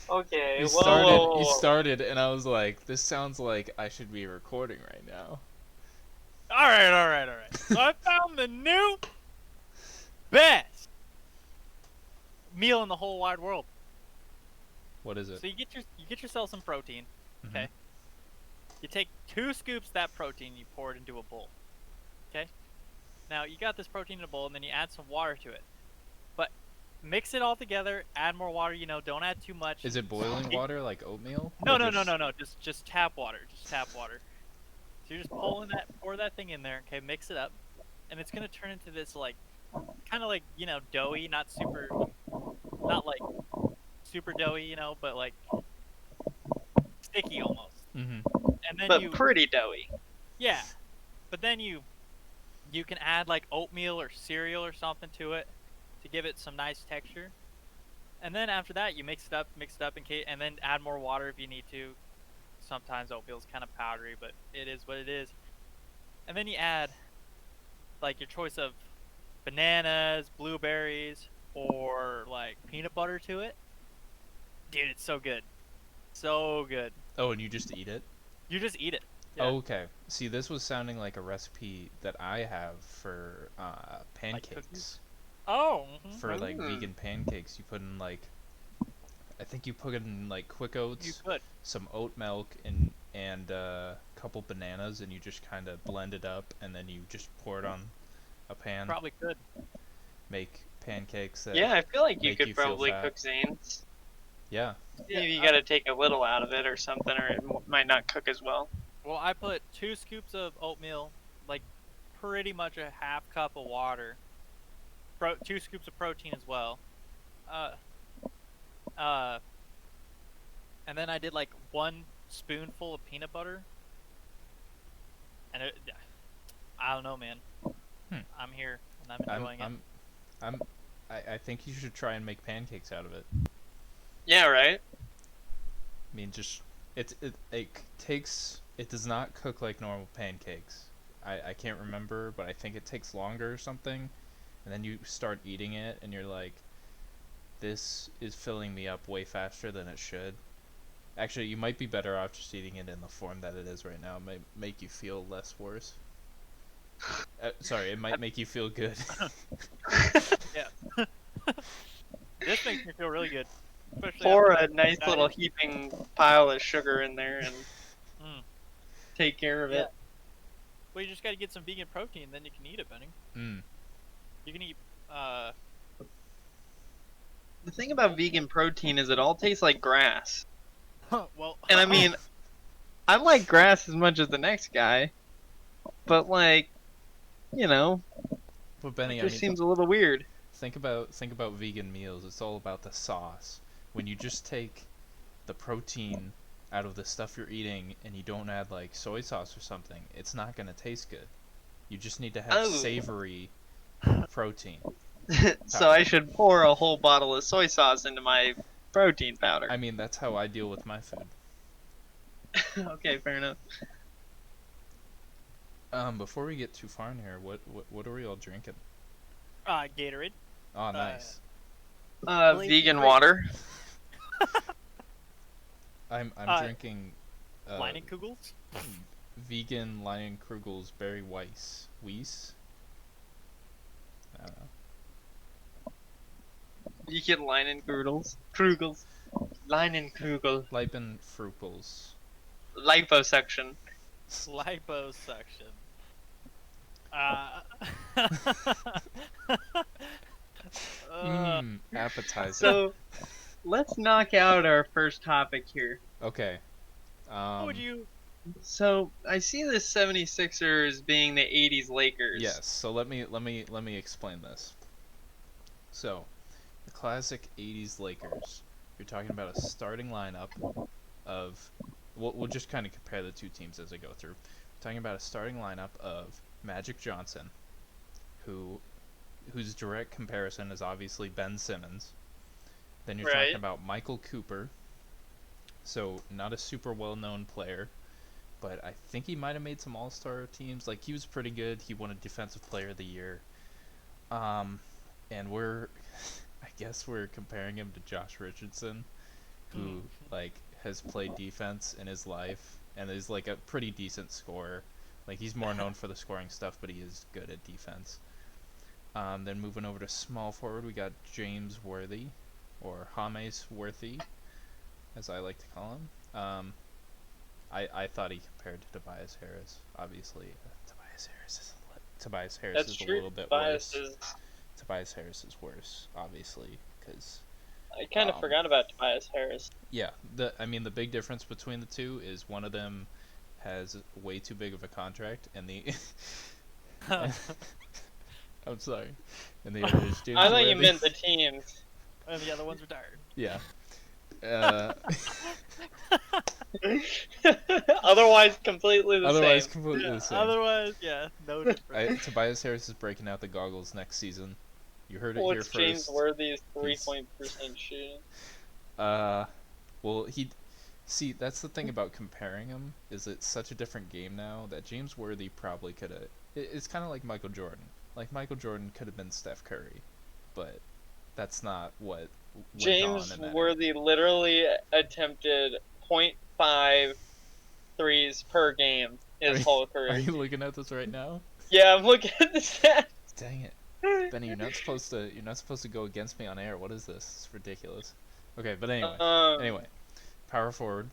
Okay, You whoa, whoa, started, whoa, you whoa. started, and I was like, this sounds like I should be recording right now. All right, all right, all right. So I found the new best meal in the whole wide world. What is it? So you get yourself some protein. Mm-hmm. Okay. You take 2 scoops of that protein, you pour it into a bowl. Okay. Now you got this protein in a bowl, and then you add some water to it. But mix it all together. Add more water. Don't add too much. Is it boiling water like oatmeal? No, Or no, no, just... no, no. Just tap water. Just tap water. So you're just pour that thing in there. Okay, mix it up, and it's gonna turn into this like, kind of like doughy, not like super doughy, but like sticky almost. Mm-hmm. And then But pretty doughy. yeah, but then you can add like oatmeal or cereal or something to it to give it some nice texture. And then after that, you mix it up and then add more water if you need to. Sometimes oatmeal's kind of powdery, but it is what it is. And then you add like your choice of bananas, blueberries, or like peanut butter to it. Dude, it's so good. So good. Oh, and you just eat it? You just eat it. Yeah. Oh, okay. See, this was sounding like a recipe that I have for Like cookies? pancakes. Oh. For like Mm. vegan pancakes, you put in like, I think you put in like quick You oats, could. some oat milk, and a couple bananas, and you just kind of blend it up, and then you just pour it on a pan. Probably could. Make pancakes that Yeah, I feel like you make could you feel probably fat. cook Zane's. Yeah. Maybe you gotta take a little out of it or something, or it might not cook as well. Well, I put 2 scoops of oatmeal, like pretty much a half cup of water, 2 scoops of protein as well. Uh, uh, and then I did like 1 spoonful of peanut butter. And I don't know, man. Hmm. I'm here and I'm enjoying it. I'm, I think you should try and make pancakes out of it. Yeah, right? I mean, just it does not cook like normal pancakes. I can't remember, but I think it takes longer or something. And then you start eating it, and you're like, this is filling me up way faster than it should. Actually, you might be better off just eating it in the form that it is right now. It might make you feel less worse. Sorry, it might make you feel good. Yeah. This makes me feel really good. Especially Pour after a that nice diet. little heaping pile of sugar in there and Mm. take care of Yeah. it. Well, you just gotta get some vegan protein, then you can eat it, Benny. Mm. You can eat, The thing about vegan protein is it all tastes like grass. well. And I mean, I like grass as much as the next guy, but like, But Benny, it I just mean, seems a little weird. think about vegan meals. It's all about the sauce. When you just take the protein out of the stuff you're eating and you don't add like soy sauce or something, it's not gonna taste good. You just need to have Oh. savory protein. So I should pour a whole bottle of soy sauce into my protein powder. I mean, that's how I deal with my food. Okay, fair enough. Before we get too far in here, what are we all drinking? Gatorade. Oh, nice. Vegan water. I'm uh, drinking Leinenkugels. vegan Leinenkugel's Berry Weiss. I don't know. You get Leinenkrugels. Leinenkrugel. Leibenfrukels. Liposuction. Liposuction. Appetizer. So, let's knock out our first topic here. Okay. What would you? So, I see the 76ers being the 80s Lakers. Yes. So let me explain this. So, the classic 80s Lakers. You're talking about a starting lineup of. We'll just kind of compare the two teams as I go through. We're talking about a starting lineup of Magic Johnson, whose direct comparison is obviously Ben Simmons. Then you're Right. talking about Michael Cooper. So not a super well-known player, but I think he might have made some All-Star teams. Like, he was pretty good. He won a Defensive Player of the Year. And I guess we're comparing him to Josh Richardson, who like has played defense in his life and is like a pretty decent scorer. Like he's more known for the scoring stuff, but he is good at defense. Then moving over to small forward, we got James Worthy, or James Worthy, as I like to call him. I thought he compared to Tobias Harris. Obviously, Tobias Harris That's is true. a little bit Tobias worse. is. Tobias Harris is worse, obviously, because I kind of forgot about Tobias Harris. yeah, the big difference between the two is one of them has way too big of a contract, and the I'm sorry, and the other is James I thought Worthy. you meant the teams. And the other one's retired. Yeah. Otherwise, completely the Otherwise, same. completely the same. Otherwise, yeah, no difference. Tobias Harris is breaking out the goggles next season. You heard it here What's first. James Worthy's He's- 3-point% shooting? Well, see, that's the thing about comparing them, is it's such a different game now that James Worthy probably could have. It's kind of like Michael Jordan. Like Michael Jordan could have been Steph Curry, but that's not what went James on in that Worthy literally attempted 0.5 threes per game his whole Are career. you looking at this right now? Yeah, I'm looking at the stats. Dang it, Benny, you're not supposed to go against me on air. What is this? It's ridiculous. Okay, but anyway, power forward,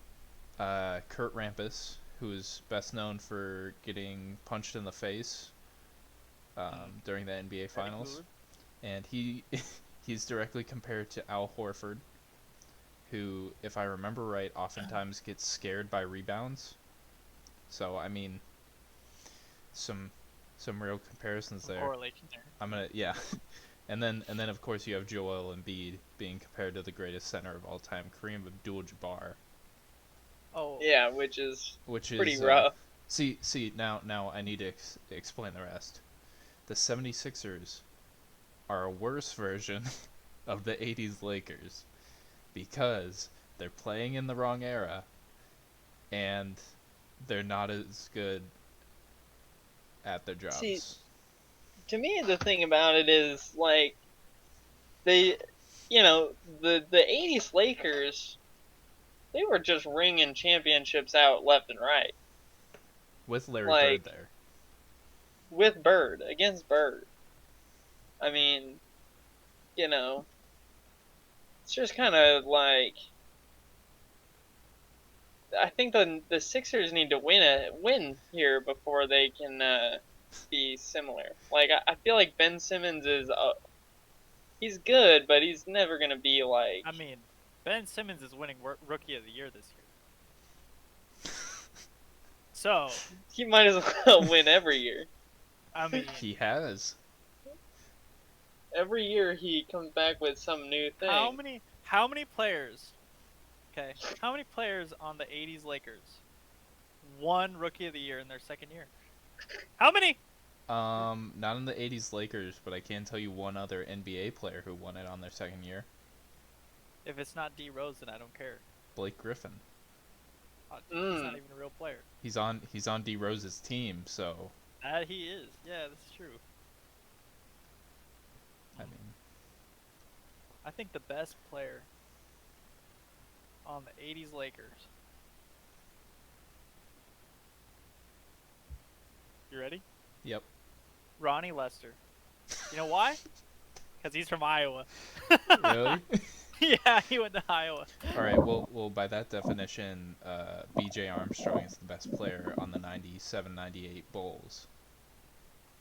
Kurt Rampus, who is best known for getting punched in the face during the NBA Finals, and he's directly compared to Al Horford, who, if I remember right, oftentimes gets scared by rebounds. So I mean, some real comparisons there. Correlation there. Yeah, and then of course you have Joel Embiid being compared to the greatest center of all time, Kareem Abdul-Jabbar. Oh. Yeah, which is pretty is rough. See, now I need to explain the rest. The 76ers are a worse version of the 80s Lakers because they're playing in the wrong era and they're not as good at their jobs. See, to me, the thing about it is, like, the 80s Lakers, they were just ringing championships out left and right. With Larry like, Bird there. With Bird, against Bird. I mean, it's just kind of like, I think the Sixers need to win here before they can be similar. Like, I feel like Ben Simmons is he's good, but he's never gonna be like. I mean, Ben Simmons is winning Rookie of the Year this year. So He might as well win every year. I mean, He has. Every year he comes back with some new thing. how many players? Okay, how many players on the '80s Lakers won Rookie of the Year in their second year? How many? Not in the 80s Lakers, but I can tell you one other NBA player who won it on their second year. If it's not D Rose, then I don't care. Blake Griffin. He's not even a real player. He's on D Rose's team, so He is. Yeah, that's true. I mean, I think the best player on the '80s Lakers. You ready? yep. Ronnie Lester. You know why? Because he's from Iowa. Really? Yeah, he went to Iowa. All right. Well, by that definition, B.J. Armstrong is the best player on the 97-98 Bulls.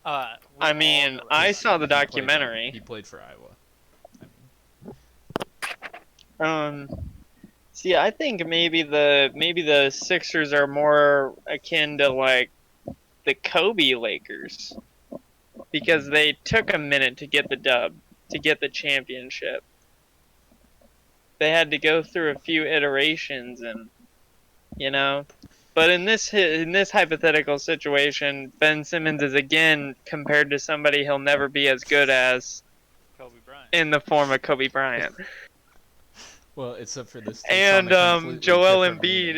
I mean, I saw the He played- documentary. He played for Iowa. See, I think maybe the Sixers are more akin to like the Kobe Lakers because they took a minute to get the dub, to get the championship. They had to go through a few iterations, and But in this hypothetical situation, Ben Simmons is again compared to somebody he'll never be as good as Kobe Bryant. in the form of Kobe Bryant. Well, except for this. And Joel Embiid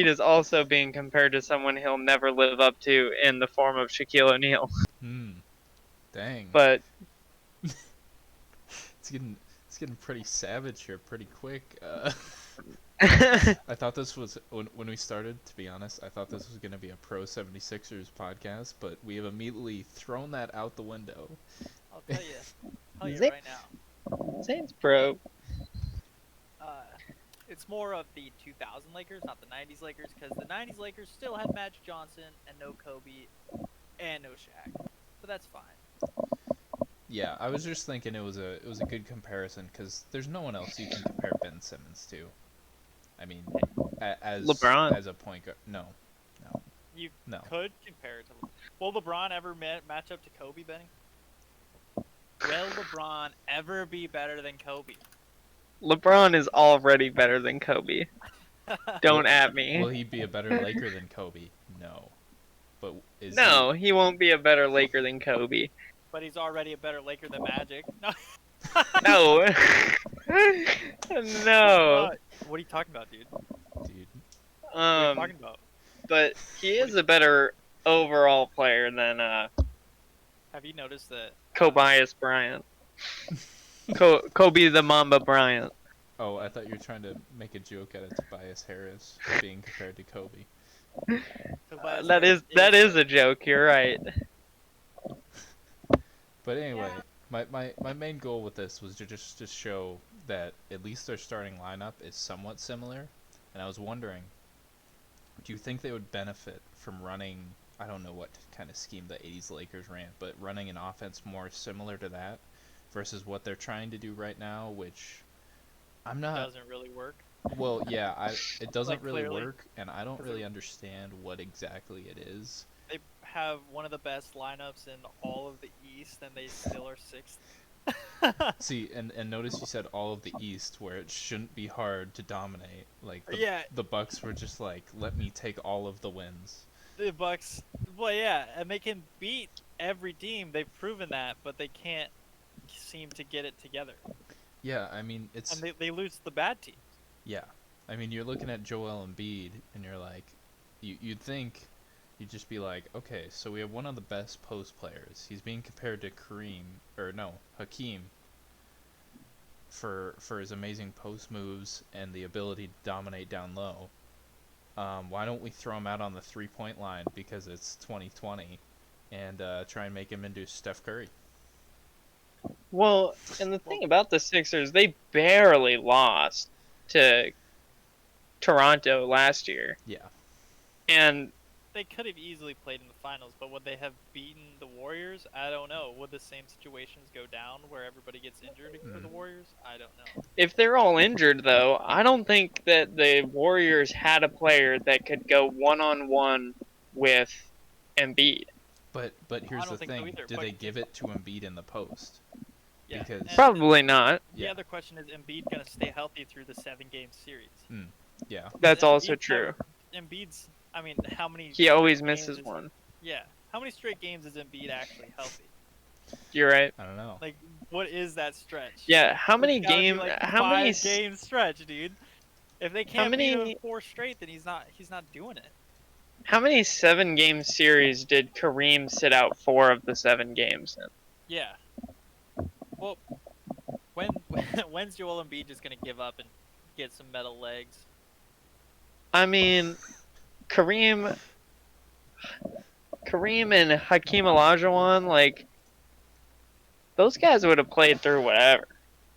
is also being compared to someone he'll never live up to in the form of Shaquille O'Neal. Dang. But It's It's getting pretty savage here pretty quick. I thought this was, when we started, to be honest, I thought this was going to be a pro 76ers podcast, but we have immediately thrown that out the window. I'll tell you Zip. right now. Saints Pro. It's more of the 2000 Lakers, not the 90s Lakers, because the 90s Lakers still had Magic Johnson and no Kobe and no Shaq, but that's fine. Yeah, I was just thinking it was a good comparison because there's no one else you can compare Ben Simmons to. I mean, as LeBron. as a point guard, no. You No. could compare it to. Will LeBron ever match up to Kobe, Benny? Will LeBron ever be better than Kobe? LeBron is already better than Kobe. Don't at me. Will he be a better Laker than Kobe? No. But is No, he won't be a better Laker than Kobe. But he's already a better Laker than Magic. No. No. No. What are you talking about, dude? Dude. What are you talking about? But he is a better overall player than Have you noticed that? Kobe Bryant. Kobe the Mamba Bryant. Oh, I thought you were trying to make a joke out of Tobias Harris being compared to Kobe. That is a joke. You're right. But anyway, Yeah. my main goal with this was to just show that at least their starting lineup is somewhat similar, and I was wondering, do you think they would benefit from running, I don't know what kind of scheme the 80s Lakers ran, but running an offense more similar to that versus what they're trying to do right now, which I'm not... Doesn't really work. Well, yeah, it doesn't Like, really clearly. work, and I don't 'Cause really it- understand what exactly it is. They have one of the best lineups in all of the East, and they still are sixth. See, and notice you said all of the East, where it shouldn't be hard to dominate. Like, Yeah. the Bucks were just like, let me take all of the wins. The Bucks, well, yeah, and they can beat every team. They've proven that, but they can't seem to get it together. Yeah, I mean, it's... And they lose to the bad teams. Yeah. I mean, you're looking at Joel Embiid, and you're like... You'd think... You'd just be like, okay, so we have one of the best post players. He's being compared to Hakeem, for his amazing post moves and the ability to dominate down low. Why don't we throw him out on the 3-point line because it's 2020 and try and make him into Steph Curry? Well, and the thing about the Sixers, they barely lost to Toronto last year. Yeah. And They could have easily played in the finals, but would they have beaten the Warriors? I don't know. Would the same situations go down where everybody gets injured for the Warriors? I don't know. if they're all injured, though, I don't think that the Warriors had a player that could go one-on-one with Embiid. But here's don't the think so thing. either, Do but- they give it to Embiid in the post? Yeah. Because- and Probably not. The Yeah. other question is Embiid going to stay healthy through the 7-game series? Yeah. That's Embiid also never- true. Embiid's, I mean, how many... He always games misses is- one. Yeah. How many straight games is Embiid actually healthy? You're right. I don't know. Like, what is that stretch? Yeah, how many It's gotta be, game? like, How many? 5-game stretch, dude. If they can't beat many- him 4 straight, then he's not doing it. How many 7-game series did Kareem sit out 4 of the 7 games in? Yeah. Well, when's Joel Embiid just gonna give up and get some metal legs? I mean, Kareem and Hakeem Olajuwon, like, those guys would have played through whatever.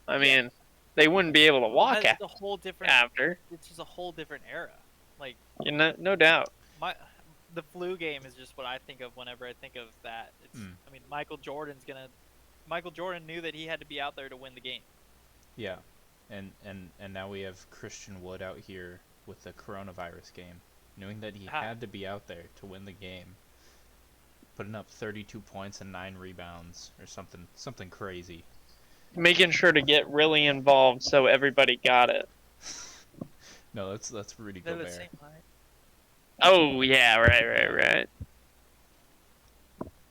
I mean, they wouldn't be able to walk That's a whole different. after. It's just a whole different era. Like You know, no doubt. the flu game is just what I think of whenever I think of that. It's. I mean, Michael Jordan knew that he had to be out there to win the game. Yeah. And now we have Christian Wood out here with the coronavirus game, knowing that he had to be out there to win the game, putting up 32 points and 9 rebounds or something crazy. Making sure to get really involved so everybody got it. No, that's Rudy They're the Gobert. same height. Oh, yeah, right.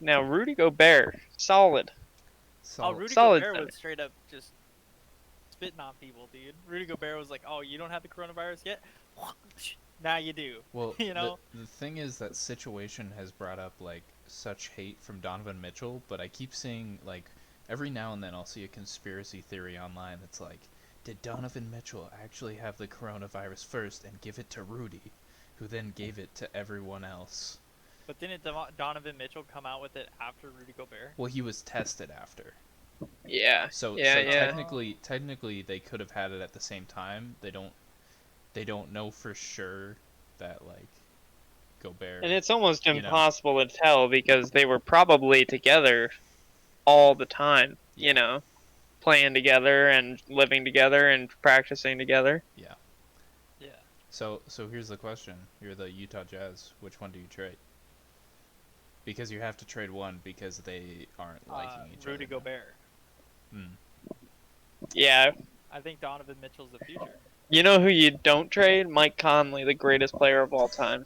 Now, Rudy Gobert, solid. Oh, Rudy solid Gobert center. was straight up just spitting on people, dude. Rudy Gobert was like, "Oh, you don't have the coronavirus yet? Now you do." Well, you know? the thing is that situation has brought up like such hate from Donovan Mitchell, but I keep seeing like Every now and then I'll see a conspiracy theory online that's like, did Donovan Mitchell actually have the coronavirus first and give it to Rudy, who then gave it to everyone else? But didn't Donovan Mitchell come out with it after Rudy Gobert? Well, he was tested after. Yeah, So yeah, so yeah. technically they could have had it at the same time. They don't know for sure that like Gobert, And it's almost you know. impossible to tell because they were probably together all the time, Yeah. playing together and living together and practicing together. Yeah. Yeah. So here's the question. You're the Utah Jazz. Which one do you trade? Because you have to trade one because they aren't liking each Rudy other. Now. Gobert. Yeah. I think Donovan Mitchell's the future. You know who you don't trade? Mike Conley, the greatest player of all time.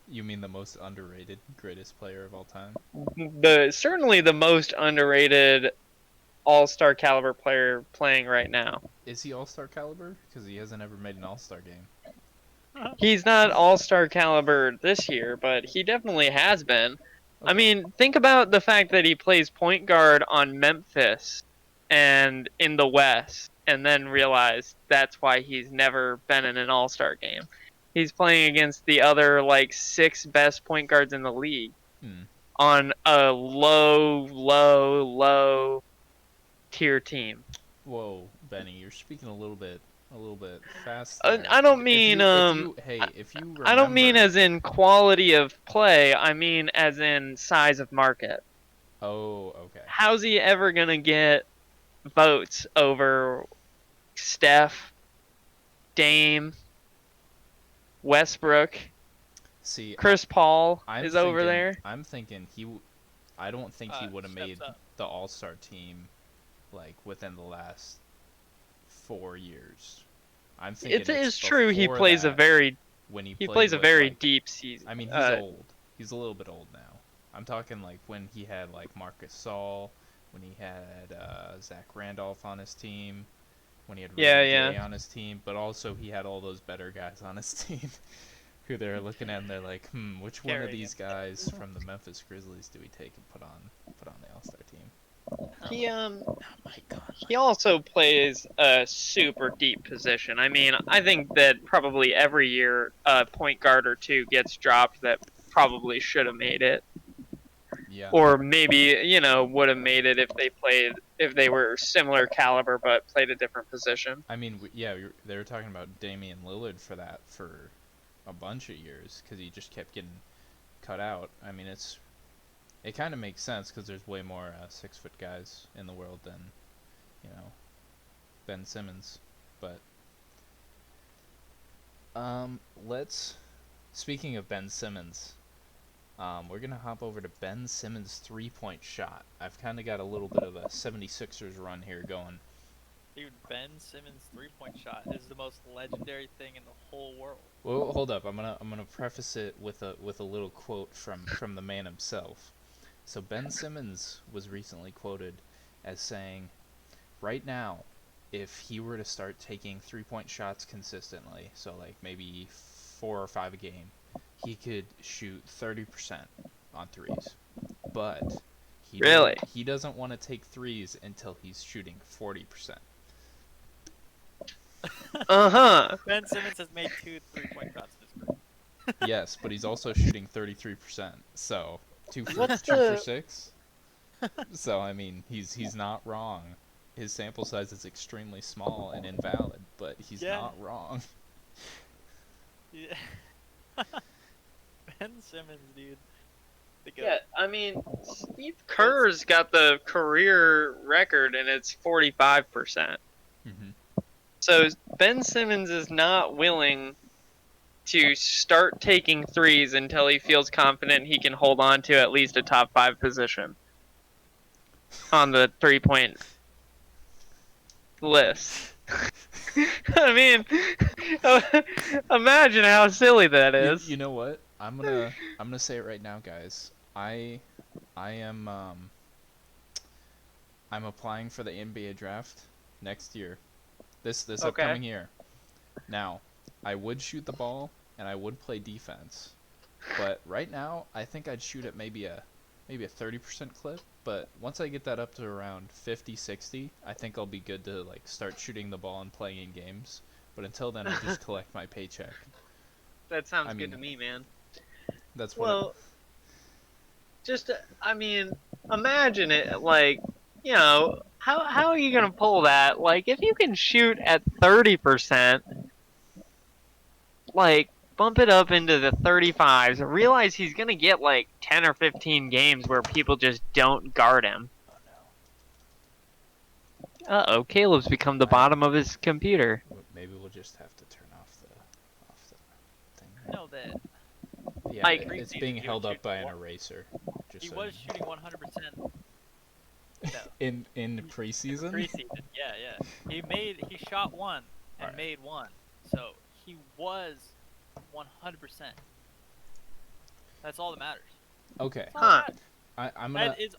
You mean the most underrated, greatest player of all time? Certainly the most underrated all-star caliber player playing right now. Is he all-star caliber? Because he hasn't ever made an all-star game. He's not all-star caliber this year, but he definitely has been. Okay. I mean, think about the fact that he plays point guard on Memphis and in the West, and then realize that's why he's never been in an all-star game. He's playing against the other, like, 6 best point guards in the league on a low tier team. Whoa, Benny, you're speaking a little bit fast there. I don't mean If you remember, I don't mean as in quality of play. I mean as in size of market. Oh, okay. How's he ever gonna get votes over Steph, Dame, Westbrook? See, Chris Paul I'm is over thinking- there. I'm thinking I don't think he would have made steps up. the All-Star team like within the last 4 years. I'm thinking It is true. He before plays a that, very when he plays a with, very like, deep season. I mean, he's old. He's a little bit old now. I'm talking like when he had like Marcus Saul, when he had Zach Randolph on his team, when he had Rudy Gay on his team, but also he had all those better guys on his team who they're looking at and they're like, which one of these guys from the Memphis Grizzlies do we take and put on the All-Star team? He also plays a super deep position. I mean, I think that probably every year a point guard or two gets dropped that probably should have made it. Yeah. Or maybe, would have made it if they were similar caliber but played a different position. I mean, they were talking about Damian Lillard for a bunch of years because he just kept getting cut out. I mean, it kind of makes sense because there's way more 6-foot guys in the world than, Ben Simmons. But speaking of Ben Simmons, we're going to hop over to Ben Simmons' three-point shot. I've kind of got a little bit of a 76ers run here going. Dude, Ben Simmons' three-point shot is the most legendary thing in the whole world. Well, hold up. I'm gonna preface it with a little quote from the man himself. So Ben Simmons was recently quoted as saying, right now, if he were to start taking three-point shots consistently, so like maybe 4 or 5 a game, he could shoot 30% on threes. But he doesn't want to take threes until he's shooting 40%. Ben Simmons has made 2 3-point shots in his career. Yes, but he's also shooting 33%. So 2 for 6. So I mean, he's not wrong. His sample size is extremely small and invalid, but he's not wrong. Yeah. Ben Simmons, dude. Yeah, I mean, Steve Kerr's got the career record, and it's 45%. Mm-hmm. So Ben Simmons is not willing to start taking threes until he feels confident he can hold on to at least a top 5 position on the 3-point list. I mean, imagine how silly that is. You know what? I'm gonna say it right now, guys. I am I'm applying for the NBA draft next year. This upcoming year. Now, I would shoot the ball and I would play defense. But right now, I think I'd shoot at maybe a maybe a 30% clip, but once I get that up to around 50, 60, I think I'll be good to like start shooting the ball and playing in games. But until then, I just collect my paycheck. That I sounds good mean, to me, man. that's what Well, just I mean, imagine it like, how are you gonna pull that? Like, if you can shoot at 30%, like bump it up into the 35s. Realize he's gonna get like 10 or 15 games where people just don't guard him. Oh Uh-oh, Caleb's become the bottom of his computer. no. Maybe we'll just have to turn off the thing. You know that Yeah, Like- it's preseason being he was held up shooting by an one- eraser. Just he so was you shooting 100%. No, know. in in preseason. preseason. Yeah. He shot one and Alright. made one. So he was 100%. That's all that matters. Okay, That's all that Huh. matters. I'm gonna That is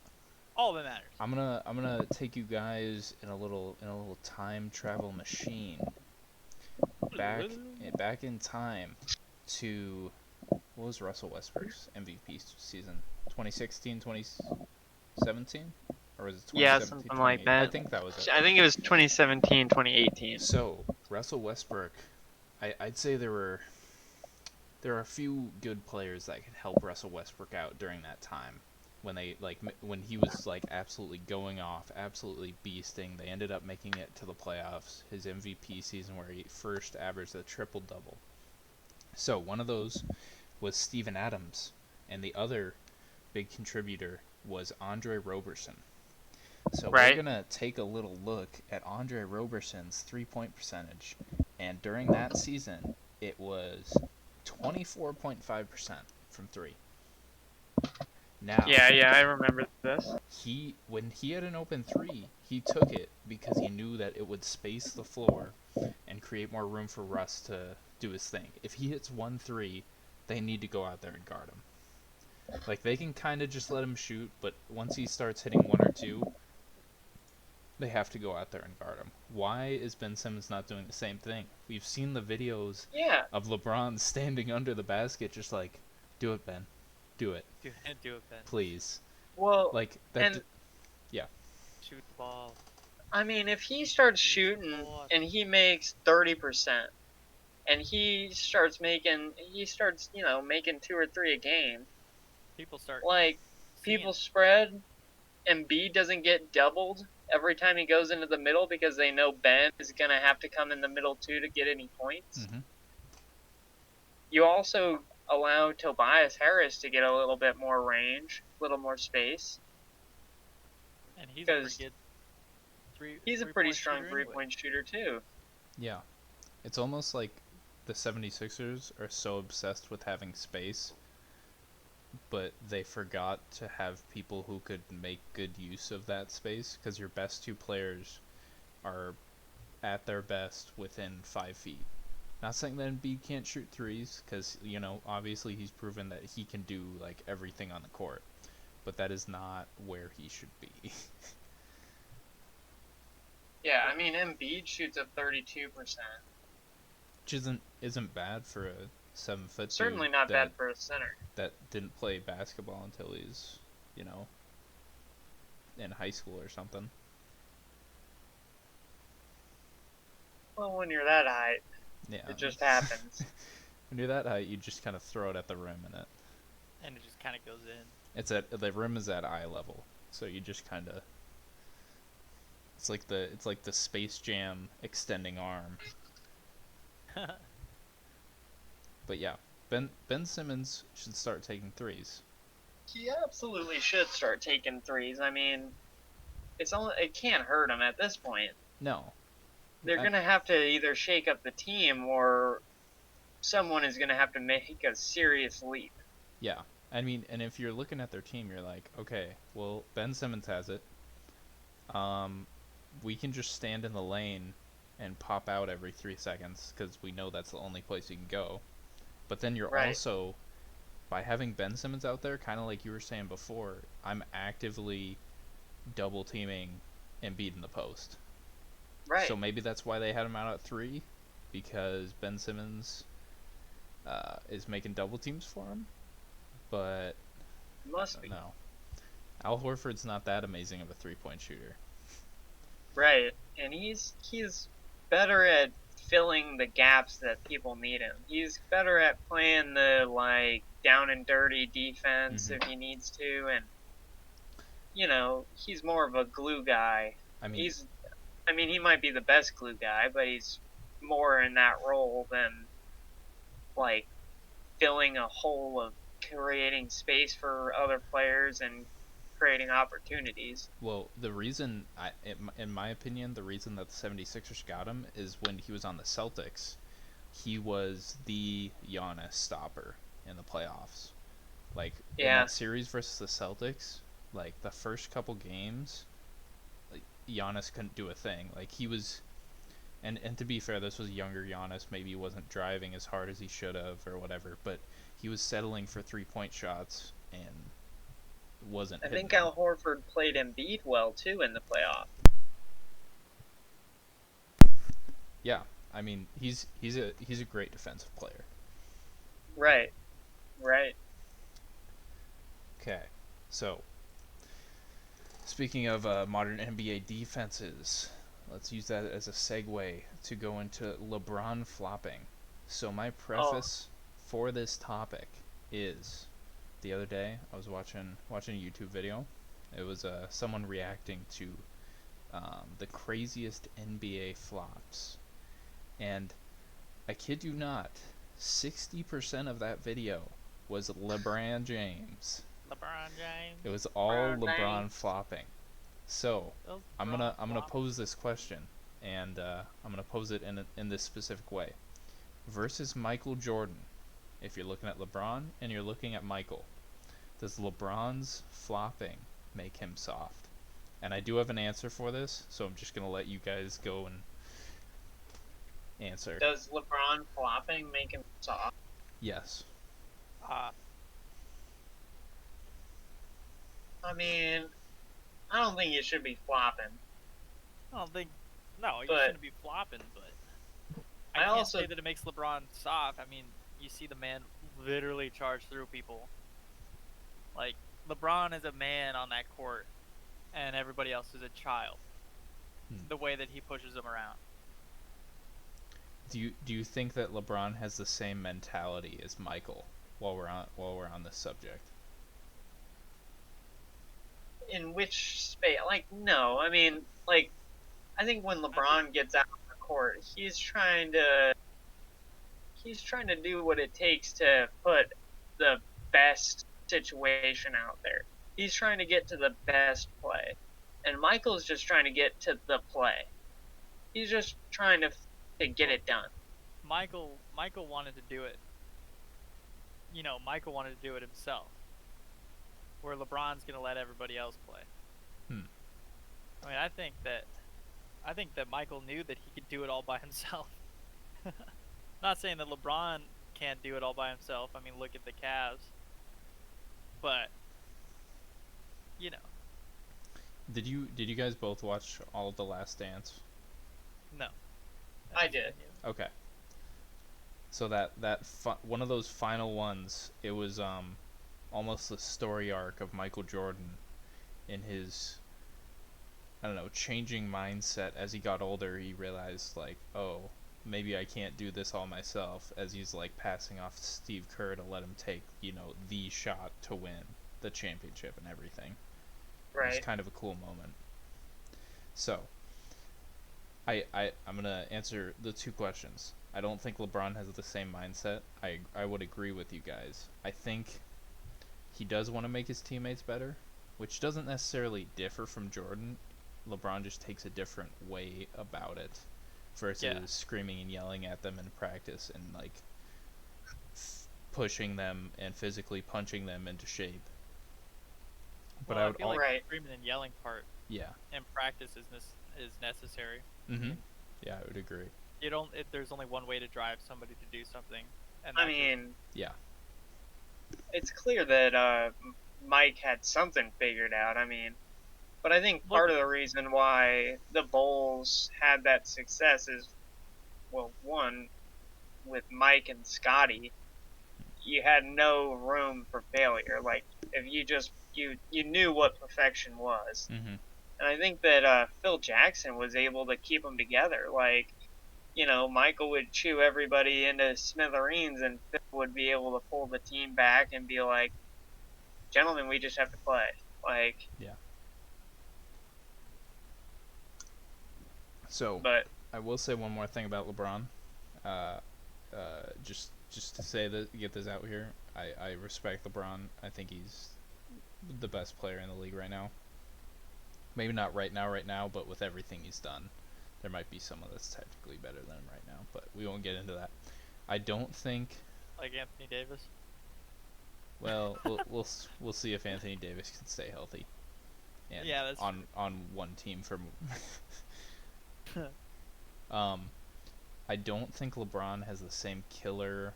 all that matters. I'm gonna take you guys in a little time travel machine back in time to what was Russell Westbrook's MVP season? 2016, 2017? Or was it 2017, Yeah, something like 2018? that. I think that was it. I think it was 2017, 2018. So, Russell Westbrook, I'd say there were a few good players that could help Russell Westbrook out during that time. When he was like absolutely going off, absolutely beasting. They ended up making it to the playoffs. His MVP season where he first averaged a triple-double. So, one of those was Steven Adams, and the other big contributor was Andre Roberson. So Right. we're going to take a little look at Andre Roberson's three-point percentage, and during that season, it was 24.5% from three. Now, Yeah, I remember this. when he had an open three, he took it because he knew that it would space the floor and create more room for Russ to do his thing. If he hits 1-3, they need to go out there and guard him. Like, they can kind of just let him shoot, but once he starts hitting one or two, they have to go out there and guard him. Why is Ben Simmons not doing the same thing? We've seen the videos Yeah. of LeBron standing under the basket just like, do it, Ben. Do it. Do it, Ben. Please. Well, Like, that... and- Shoot the ball. I mean, if he starts shooting and he makes 30%, and he starts making 2 or 3 a game, People start like seeing people it. spread, and B doesn't get doubled every time he goes into the middle because they know Ben is gonna have to come in the middle too to get any points. Mhm. You also allow Tobias Harris to get a little bit more range, a little more space. And he's a because pretty good He's a pretty strong three-point shooter too. Yeah. It's almost like the 76ers are so obsessed with having space, but they forgot to have people who could make good use of that space, because your best two players are at their best within 5 feet. Not saying that Embiid can't shoot threes, because, obviously he's proven that he can do, like, everything on the court. But that is not where he should be. Yeah, I mean Embiid shoots at 32%. Which isn't bad for a 7-foot Certainly dude not that, bad for a center. that didn't play basketball until he's, in high school or something. Well, when you're that height, Yeah. it just happens. When you're that height, you just kind of throw it at the rim, And it just kind of goes in. the rim is at eye level, so you just kind of. It's like the Space Jam extending arm. But yeah, Ben Simmons should start taking threes. He absolutely should start taking threes. I mean, it can't hurt him at this point. No. They're gonna have to either shake up the team or someone is gonna have to make a serious leap. Yeah. I mean, and if you're looking at their team, you're like, okay, well, Ben Simmons has it. We can just stand in the lane and pop out every 3 seconds because we know that's the only place you can go. But then you're Right. also, by having Ben Simmons out there, kind of like you were saying before, I'm actively double teaming Embiid in the post. Right. So maybe that's why they had him out at 3, because Ben Simmons is making double teams for him. But Must be. no. Al Horford's not that amazing of a 3-point shooter. Right, and he's better at filling the gaps that people need him. He's better at playing the like down and dirty defense Mhm. if he needs to, and he's more of a glue guy. I mean, He might be the best glue guy, but he's more in that role than like filling a hole of creating space for other players and creating opportunities. well, the reason, in my opinion, the reason that the 76ers got him is when he was on the Celtics, he was the Giannis stopper in the playoffs. Like, in Yeah, that series versus the Celtics, like, the first couple games, like, Giannis couldn't do a thing. Like, he was... And to be fair, this was younger Giannis. Maybe he wasn't driving as hard as he should have or whatever, but he was settling for 3-point shots and wasn't I hitting think them. Al Horford played Embiid well too in the playoff. Yeah, I mean, he's a great defensive player. Right, right. Okay, so speaking of modern NBA defenses, let's use that as a segue to go into LeBron flopping. So my Oh, preface for this topic is, the other day I was watching a YouTube video. It was someone reacting to the craziest NBA flops, and I kid you not, 60% of that video was LeBron James. LeBron James. It was all LeBron flopping. So Those I'm LeBron gonna flop. pose this question, and I'm gonna pose it in this specific way. Versus Michael Jordan, if you're looking at LeBron and you're looking at Michael, does LeBron's flopping make him soft? And I do have an answer for this, so I'm just gonna let you guys go and answer. does LeBron flopping make him soft? Yes. Uh, I mean, I don't think you should be flopping, I don't think. No, you but shouldn't be flopping, but I I can't also say that it makes LeBron soft. I mean, you see the man literally charge through people. Like, LeBron is a man on that court, and everybody else is a child. Hmm. The way that he pushes them around. Do you think that LeBron has the same mentality as Michael while we're on this subject? in which space? Like, no. I mean, like, I think when LeBron gets out on the court, he's trying to do what it takes to put the best situation out there. He's trying to get to the best play, and Michael's just trying to get to the play. He's just trying to get it done. Michael wanted to do it. Michael wanted to do it himself. Where LeBron's gonna let everybody else play. Hmm. I mean, I think that Michael knew that he could do it all by himself. Not saying that LeBron can't do it all by himself. I mean, look at the Cavs. But you know, Did you guys both watch all of The Last Dance? no. I did. Okay. So that one of those final ones, it was almost the story arc of Michael Jordan in his, I don't know, changing mindset as he got older. He realized, like, oh, maybe I can't do this all myself, as he's like passing off to Steve Kerr to let him take, the shot to win the championship and everything. Right. It's kind of a cool moment. So, I'm gonna answer the two questions. I don't think LeBron has the same mindset. I would agree with you guys. I think he does want to make his teammates better, which doesn't necessarily differ from Jordan. LeBron just takes a different way about it versus screaming and yelling at them in practice and like pushing them and physically punching them into shape. But Well, I I would feel like Right. the screaming and yelling part yeah. in practice is necessary. Mhm. Yeah, I would agree. There's only one way to drive somebody to do something, and I that's mean, Yeah. it's clear that Mike had something figured out. I mean, but I think Look- part of the reason why the Bulls had that success is, well, one, with Mike and Scotty, you had no room for failure. Like, if you just you knew what perfection was. Mm-hmm. And I think that Phil Jackson was able to keep them together. Like, Michael would chew everybody into smithereens, and Phil would be able to pull the team back and be like, "Gentlemen, we just have to play." Like, Yeah. So but I will say one more thing about LeBron. Uh, just to say that, get this out here. I respect LeBron. I think he's the best player in the league right now. Maybe not right now, but with everything he's done, there might be someone that's technically better than him right now. But we won't get into that. I don't think. Like Anthony Davis. Well, we'll see if Anthony Davis can stay healthy. And Yeah, that's on one team for. I don't think LeBron has the same killer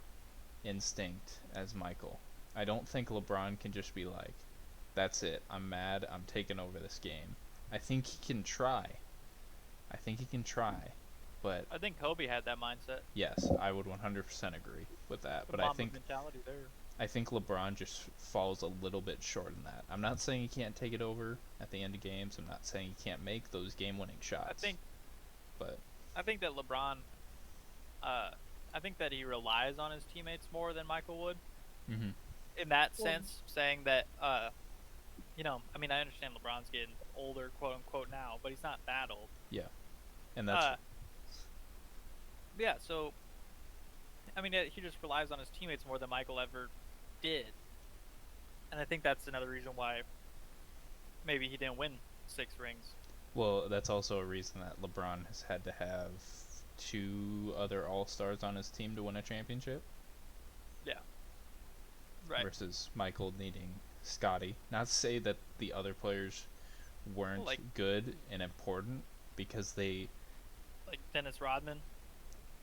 instinct as Michael. I don't think LeBron can just be like, that's it, I'm mad, I'm taking over this game. I think he can try. But I think Kobe had that mindset. yes, I would 100% agree with that. The But Mamba mentality there. I think LeBron just falls a little bit short in that. I'm not saying he can't take it over at the end of games. I'm not saying he can't make those game-winning shots. I think that LeBron, I think that he relies on his teammates more than Michael would. Mm-hmm. In that sense, saying that, I mean, I understand LeBron's getting older, quote unquote, now, but he's not that old. Yeah, and that's yeah. So, I mean, he just relies on his teammates more than Michael ever did, and I think that's another reason why maybe he didn't win 6 rings. well, that's also a reason that LeBron has had to have 2 other All-Stars on his team to win a championship. Yeah. Right. Versus Michael needing Scotty. Not to say that the other players weren't good and important, because they, like Dennis Rodman.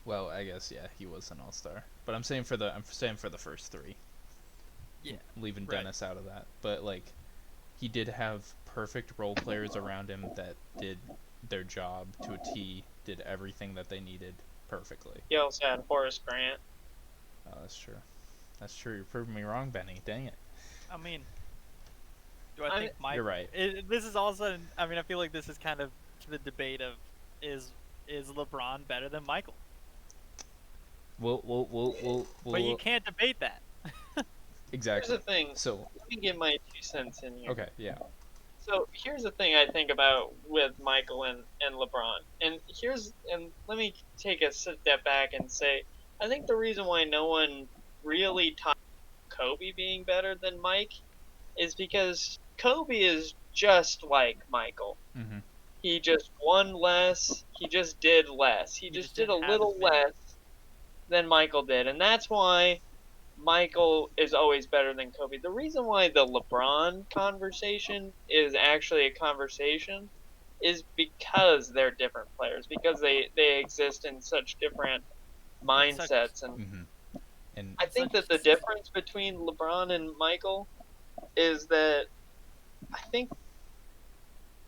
well, I guess yeah, he was an All-Star. But I'm saying for the first 3. Yeah. Leaving Right. Dennis out of that. But like, he did have perfect role players around him that did their job to a T, did everything that they needed perfectly. he also had Horace Grant. Oh, that's true. That's true. You're proving me wrong, Benny. Dang it. I mean, do I think Michael? You're right. This is also. I mean, I feel like this is kind of the debate of is LeBron better than Michael? We'll But you can't debate that. exactly. Here's the thing. So Let me get my 2 cents in here. okay, yeah. So here's the thing I think about with Michael and LeBron. And let me take a step back and say, I think the reason why no one really talked Kobe being better than Mike is because Kobe is just like Michael. Mm-hmm. He just won less. He just did less. He just did a didn't have little as many. less than Michael did. And that's why Michael is always better than Kobe. The reason why the LeBron conversation is actually a conversation is because they're different players, because they exist in such different mindsets. And I think that the difference between LeBron and Michael is that I think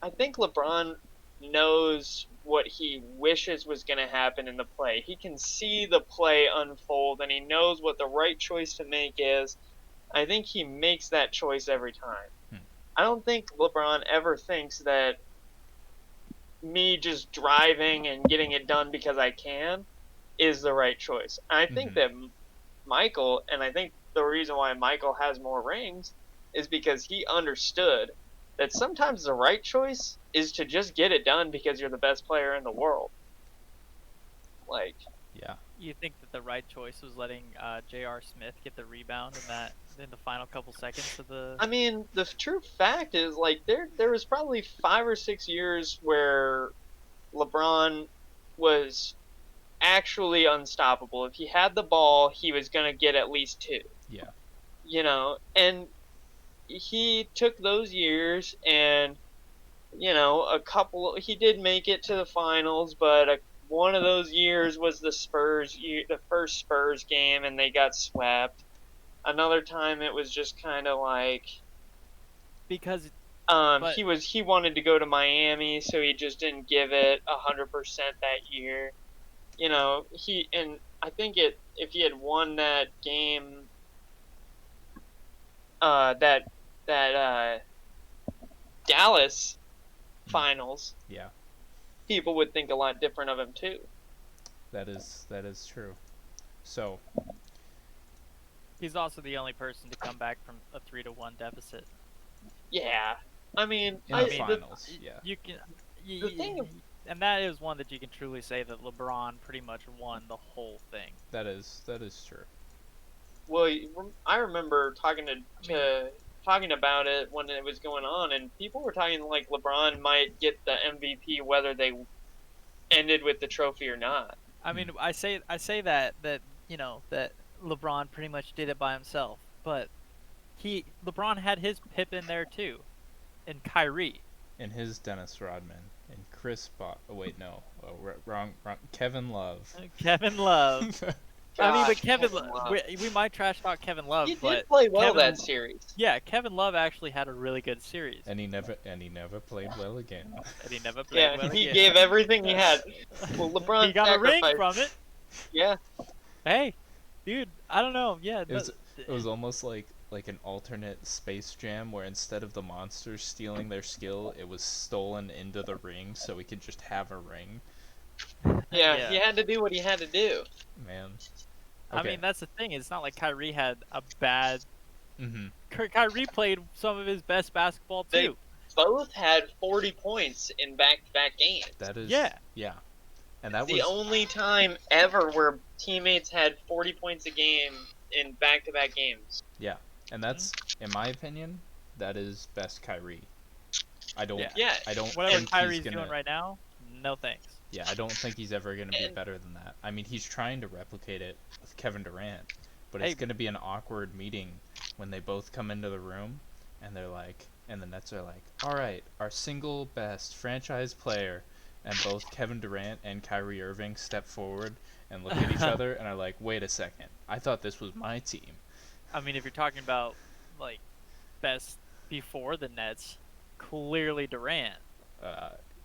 LeBron knows what he wishes was going to happen in the play. He can see the play unfold, and he knows what the right choice to make is. I think he makes that choice every time. I don't think LeBron ever thinks that me just driving and getting it done because I can is the right choice. And I think that Michael, and I think the reason why Michael has more rings is because he understood that sometimes the right choice is to just get it done because you're the best player in the world. Like, yeah. You think that the right choice was letting J.R. Smith get the rebound in the final couple seconds of the? I mean, the true fact is, like, there was probably 5 or 6 years where LeBron was actually unstoppable. If he had the ball, he was gonna get at least 2. Yeah. And he took those years, and he did make it to the finals, but one of those years was the first Spurs game, and they got swept. Another time it was just kind of like because he wanted to go to Miami, so he just didn't give it 100% that year. And I think if he had won that game, that that Dallas finals, Yeah, people would think a lot different of him too. that is true. So He's also the only person to come back from a 3-1 deficit. Yeah, I mean, in the finals, yeah. You can, The thing, and that is one that you can truly say that LeBron pretty much won the whole thing. That is true. well, I remember talking about it when it was going on, and people were talking like LeBron might get the MVP whether they ended with the trophy or not. I mean, I say that that LeBron pretty much did it by himself, but LeBron had his Pip in there too, and Kyrie. And his Dennis Rodman and Chris Oh wait, no, wrong. Kevin Love. Kevin Love. I mean, but Kevin Love. Love. We might trash talk Kevin Love, He but did play well Kevin, that series. Yeah, Kevin Love actually had a really good series. And he never played well again. And he never played Yeah, well he again. gave everything he had. Well, LeBron he got a ring sacrificed. from it. Yeah, Hey, dude, I don't know. Yeah, It was almost like an alternate Space Jam where instead of the monsters stealing their skill, it was stolen into the ring so we could just have a ring. yeah, he had to do what he had to do. Man. I Okay. mean, that's the thing. It's not like Kyrie had a bad. Mhm. Kyrie played some of his best basketball They- too. Both had 40 points in back-to-back games. That is Yeah. And that The was only time ever where teammates had 40 points a game in back-to-back games. and that's in my opinion, that is best Kyrie. I don't Yeah, I don't Whatever think Kyrie's he's gonna doing right now, no thanks. Yeah, I don't think he's ever going to be And- better than that. I mean, he's trying to replicate it with Kevin Durant, but Hey. it's going to be an awkward meeting when they both come into the room and they're like, and the Nets are like, all right, our single best franchise player, and both Kevin Durant and Kyrie Irving step forward and look at each other and are like, wait a second, I thought this was my team. I mean, if you're talking about like best before the Nets, clearly Durant.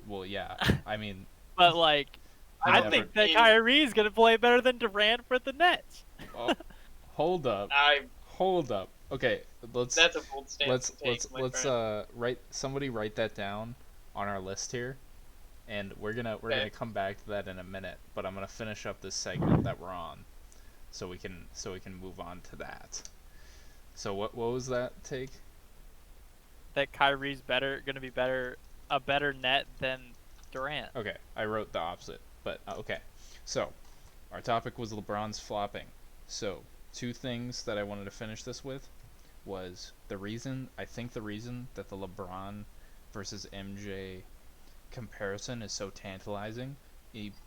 Well, yeah, I mean, But like, I I never- think that Kyrie's gonna play better than Durant for the Nets. oh, hold up. Okay, That's a bold stance let's to take, my let's friend. write that down on our list here, and we're gonna come back to that in a minute, but I'm gonna finish up this segment that we're on so we can move on to that. So what was that take? That Kyrie's gonna be a better net than Durant. Okay, I wrote the opposite, but okay. So our topic was LeBron's flopping. So two things that I wanted to finish this with was the reason that the LeBron versus MJ comparison is so tantalizing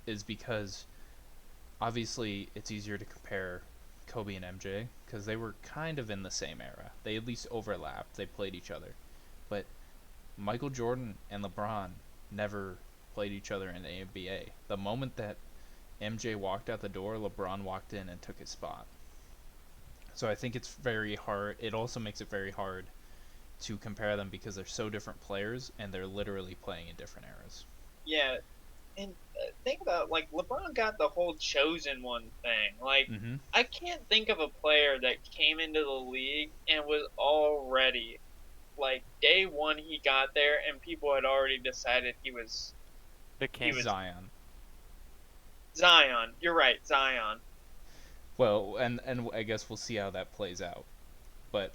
is because obviously it's easier to compare Kobe and MJ because they were kind of in the same era. They at least overlapped. They played each other. But Michael Jordan and LeBron never played each other in the NBA. The moment that MJ walked out the door, LeBron walked in and took his spot. So I think it's very hard. It also makes it very hard to compare them because they're so different players and they're literally playing in different eras. Yeah, and think about like LeBron got the whole chosen one thing. Like Mm-hmm. I can't think of a player that came into the league and was already like day one he got there and people had already decided he was The king. Zion. Zion. You're right, Zion. Well, and I guess we'll see how that plays out. But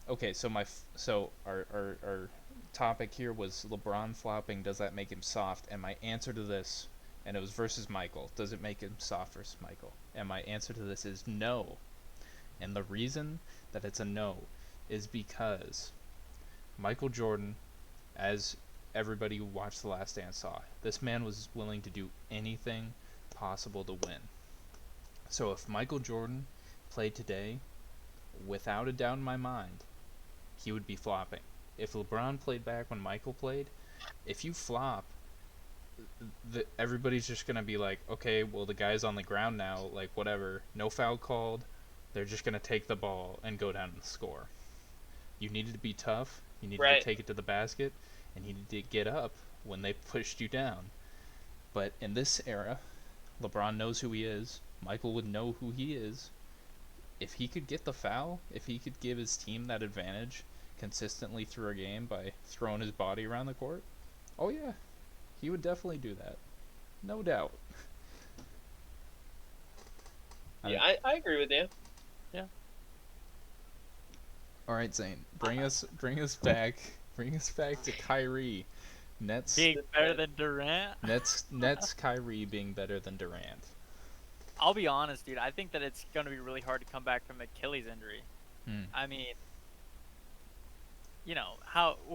okay, so our topic here was LeBron flopping. Does that make him soft? And my answer to this, and it was versus Michael. Does it make him soft versus Michael? And my answer to this is no. And the reason that it's a no is because Michael Jordan, as everybody who watched The Last Dance saw, this man was willing to do anything possible to win. So if Michael Jordan played today, without a doubt in my mind, he would be flopping. If LeBron played back when Michael played, if you flop, everybody's just going to be like, okay, well, the guy's on the ground now, like, whatever, no foul called, they're just going to take the ball and go down and score. You needed to be tough, you needed to take it to the basket, and you needed to get up when they pushed you down. But in this era, LeBron knows who he is, Michael would know who he is. If he could get the foul, if he could give his team that advantage, consistently through a game by throwing his body around the court, oh yeah, he would definitely do that, no doubt. Yeah, I agree with you. All right, Zane, bring us back to Kyrie. Being better than Durant. Nets Kyrie being better than Durant. I'll be honest, dude. I think that it's going to be really hard to come back from Achilles injury. I mean, you know,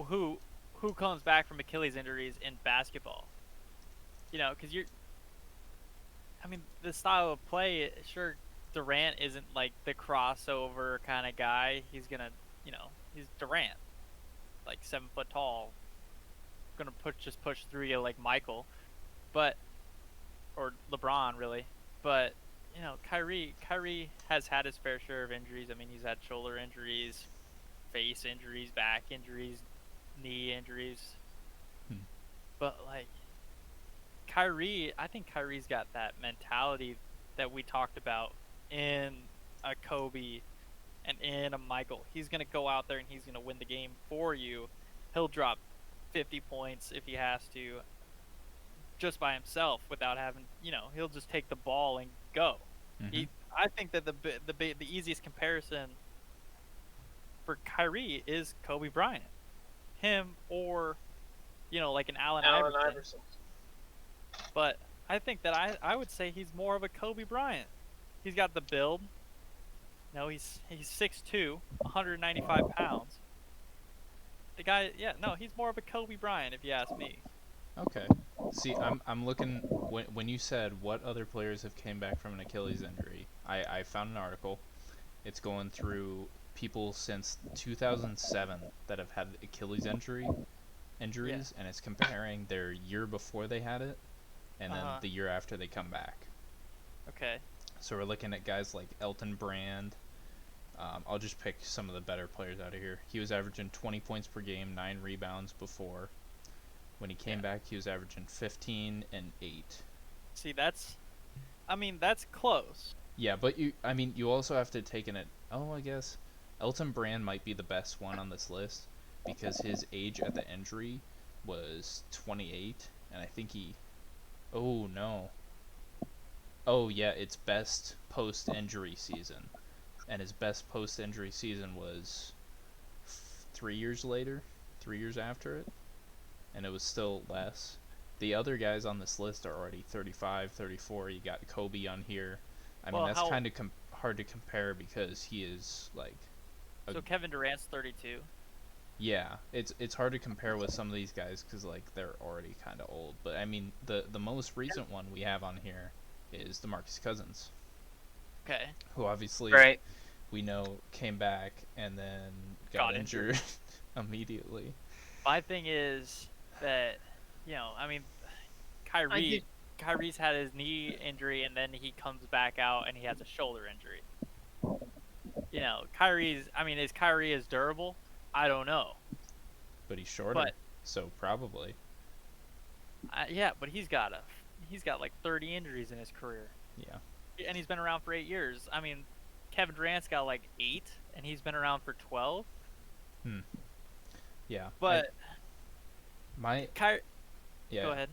who comes back from Achilles injuries in basketball? You know, because I mean, the style of play, sure, Durant isn't like the crossover kind of guy. He's gonna, you know, he's Durant, like 7 foot tall, gonna just push through you like Michael, but or LeBron really. But you know, Kyrie has had his fair share of injuries. I mean, he's had shoulder injuries, face injuries, back injuries, knee injuries. But like Kyrie, I think Kyrie's got that mentality that we talked about in a Kobe and in a Michael. He's going to go out there and he's going to win the game for you. He'll drop 50 points if he has to just by himself without having, you know, he'll just take the ball and go. I think that the easiest comparison for Kyrie is Kobe Bryant. Him or, you know, like an Allen Iverson. But I think that I would say he's more of a Kobe Bryant. He's got the build. No, he's 6'2", 195 pounds. The guy, yeah, no, he's more of a Kobe Bryant if you ask me. Okay. See, I'm looking when you said what other players have came back from an Achilles injury. I found an article. It's going through people since 2007 that have had Achilles injuries, and it's comparing their year before they had it and then the year after they come back. Okay. So we're looking at guys like Elton Brand. I'll just pick some of the better players out of here. He was averaging 20 points per game, 9 rebounds before. When he came back, he was averaging 15 and 8. See, that's close. Yeah, but you also have to take in it. Oh, I guess Elton Brand might be the best one on this list because his age at the injury was 28, and I think he. Oh no. Oh yeah, it's best post-injury season, and his best post-injury season was 3 years later, 3 years after it, and it was still less. The other guys on this list are already 35, 34. You got Kobe on here. I mean, that's kind of hard to compare because he is like. So Kevin Durant's 32. Yeah, it's hard to compare with some of these guys because like they're already kind of old. But I mean, the most recent one we have on here is DeMarcus Cousins. Okay. Who obviously we know came back and then got injured immediately. My thing is that, you know, I mean, Kyrie's had his knee injury and then he comes back out and he has a shoulder injury. You know, is Kyrie as durable? I don't know. But he's shorter, so probably. Yeah, but he's got like 30 injuries in his career. Yeah. And he's been around for 8 years. I mean, Kevin Durant's got like 8, and he's been around for 12. Yeah. But yeah. Go ahead.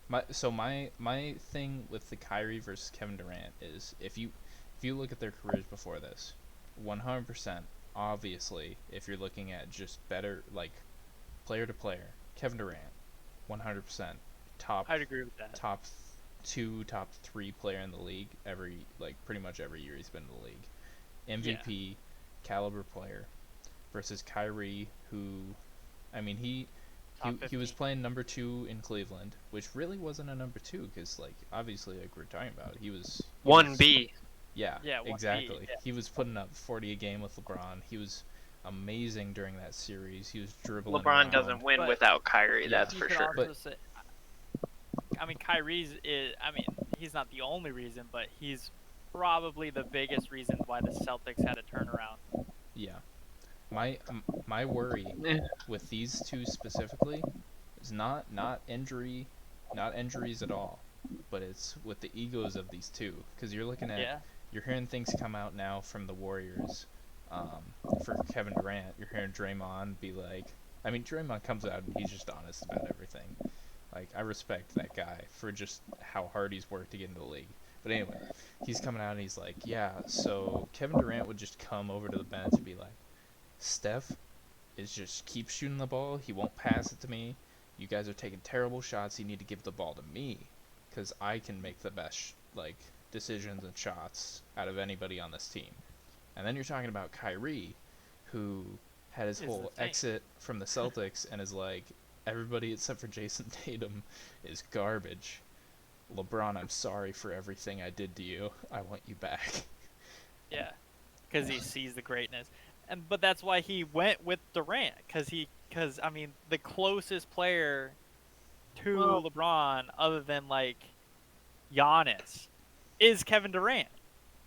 My thing with the Kyrie versus Kevin Durant is if you look at their careers before this, 100%. Obviously, if you're looking at just better, like, player to player, Kevin Durant, 100% top. I'd agree with that. Top 2, top 3 player in the league pretty much every year he's been in the league. MVP caliber player versus Kyrie, who, I mean, he was playing number 2 in Cleveland, which really wasn't a number 2 because, like, obviously, like we're talking about, he was 1B. Yeah, 1B, exactly. yeah. He was putting up 40 a game with LeBron. He was amazing during that series. He was dribbling LeBron around. doesn't win without Kyrie, that's for sure. I mean, he's not the only reason, but he's probably the biggest reason why the Celtics had a turnaround. Yeah. My worry with these two specifically is not injuries at all, but it's with the egos of these two. Because you're looking at, you're hearing things come out now from the Warriors For Kevin Durant, you're hearing Draymond be like, I mean, Draymond comes out and he's just honest about everything. Like, I respect that guy for just how hard he's worked to get into the league. But anyway, he's coming out and he's like, yeah, so Kevin Durant would just come over to the bench and be like, Steph is just keep shooting the ball. He won't pass it to me. You guys are taking terrible shots. You need to give the ball to me because I can make the best like decisions and shots out of anybody on this team. And then you're talking about Kyrie, who had his whole exit from the Celtics and is like, everybody except for Jason Tatum is garbage. LeBron, I'm sorry for everything I did to you. I want you back. Yeah, because he sees the greatness, but that's why he went with Durant, because I mean the closest player to LeBron, other than like Giannis, is Kevin Durant.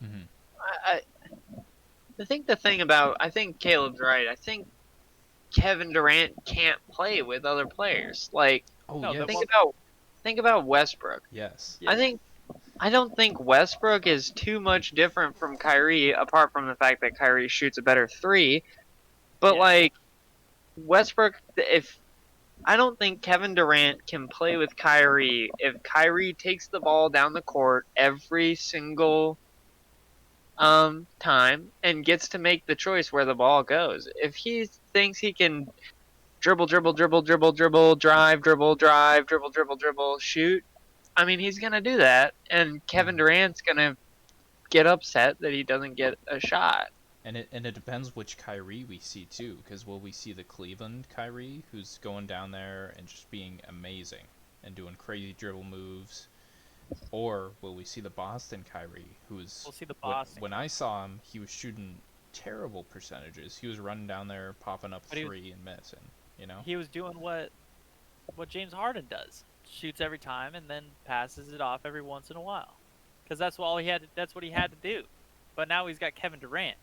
Mm-hmm. I think the thing about, I think Caleb's right. I think Kevin Durant can't play with other players. Like, think about Westbrook. Yes. Yeah. I don't think Westbrook is too much different from Kyrie, apart from the fact that Kyrie shoots a better three. But like Westbrook, I don't think Kevin Durant can play with Kyrie if Kyrie takes the ball down the court every single time and gets to make the choice where the ball goes. If he thinks he can dribble, dribble, dribble, dribble, dribble, drive, dribble, drive, dribble, dribble, dribble, shoot, I mean, he's going to do that. And Kevin Durant's going to get upset that he doesn't get a shot. And it depends which Kyrie we see too, because will we see the Cleveland Kyrie who's going down there and just being amazing and doing crazy dribble moves, or will we see the Boston Kyrie who's? We'll see the Boston. When I saw him, he was shooting terrible percentages. He was running down there, popping up three and missing. You know. He was doing what James Harden does: shoots every time and then passes it off every once in a while, because that's what he had. That's what he had to do. But now he's got Kevin Durant.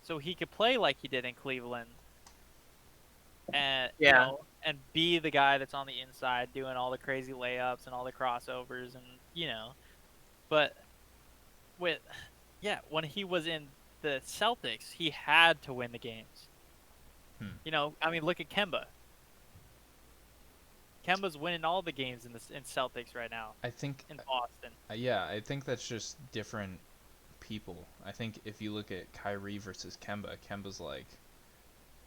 So he could play like he did in Cleveland, and you know, and be the guy that's on the inside doing all the crazy layups and all the crossovers, and you know, but when he was in the Celtics, he had to win the games. You know, I mean, look at Kemba. Kemba's winning all the games in Celtics right now. I think in Boston. I think that's just different people. I think if you look at Kyrie versus Kemba's like,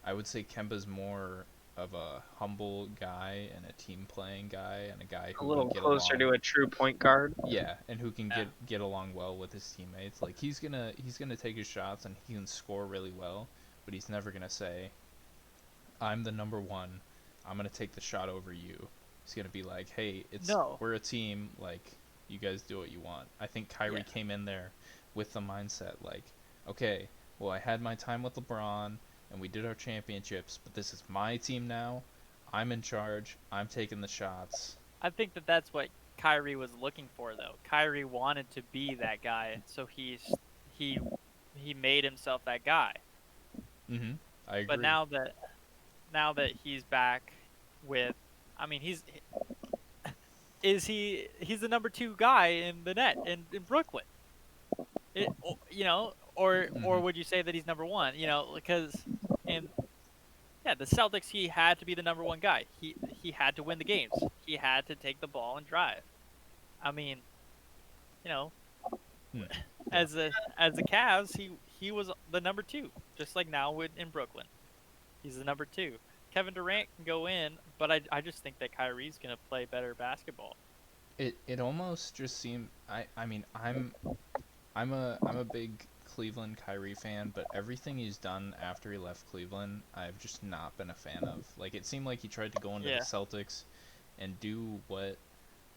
I would say Kemba's more of a humble guy and a team playing guy and a guy who a little can get closer along. To a true point guard. Yeah, and who can get along well with his teammates. Like he's gonna take his shots and he can score really well, but he's never gonna say, I'm the number one, I'm gonna take the shot over you. He's gonna be like, hey, we're a team, like you guys do what you want. I think Kyrie came in there with the mindset like, okay, well, I had my time with LeBron and we did our championships, but this is my team now. I'm in charge. I'm taking the shots. I think that's what Kyrie was looking for, though. Kyrie wanted to be that guy, so he made himself that guy. Mm-hmm. I agree. But now that he's back with, I mean, he's the number 2 guy in the net in Brooklyn. You know, or would you say that he's number 1? You know, because the Celtics, he had to be the number 1 guy. He had to win the games. He had to take the ball and drive. I mean, you know, as the Cavs, he was the number 2, just like now in Brooklyn. He's the number 2. Kevin Durant can go in, but I just think that Kyrie's gonna play better basketball. It almost just seemed I mean I'm a big Cleveland Kyrie fan, but everything he's done after he left Cleveland, I've just not been a fan of. Like it seemed like he tried to go into the Celtics and do what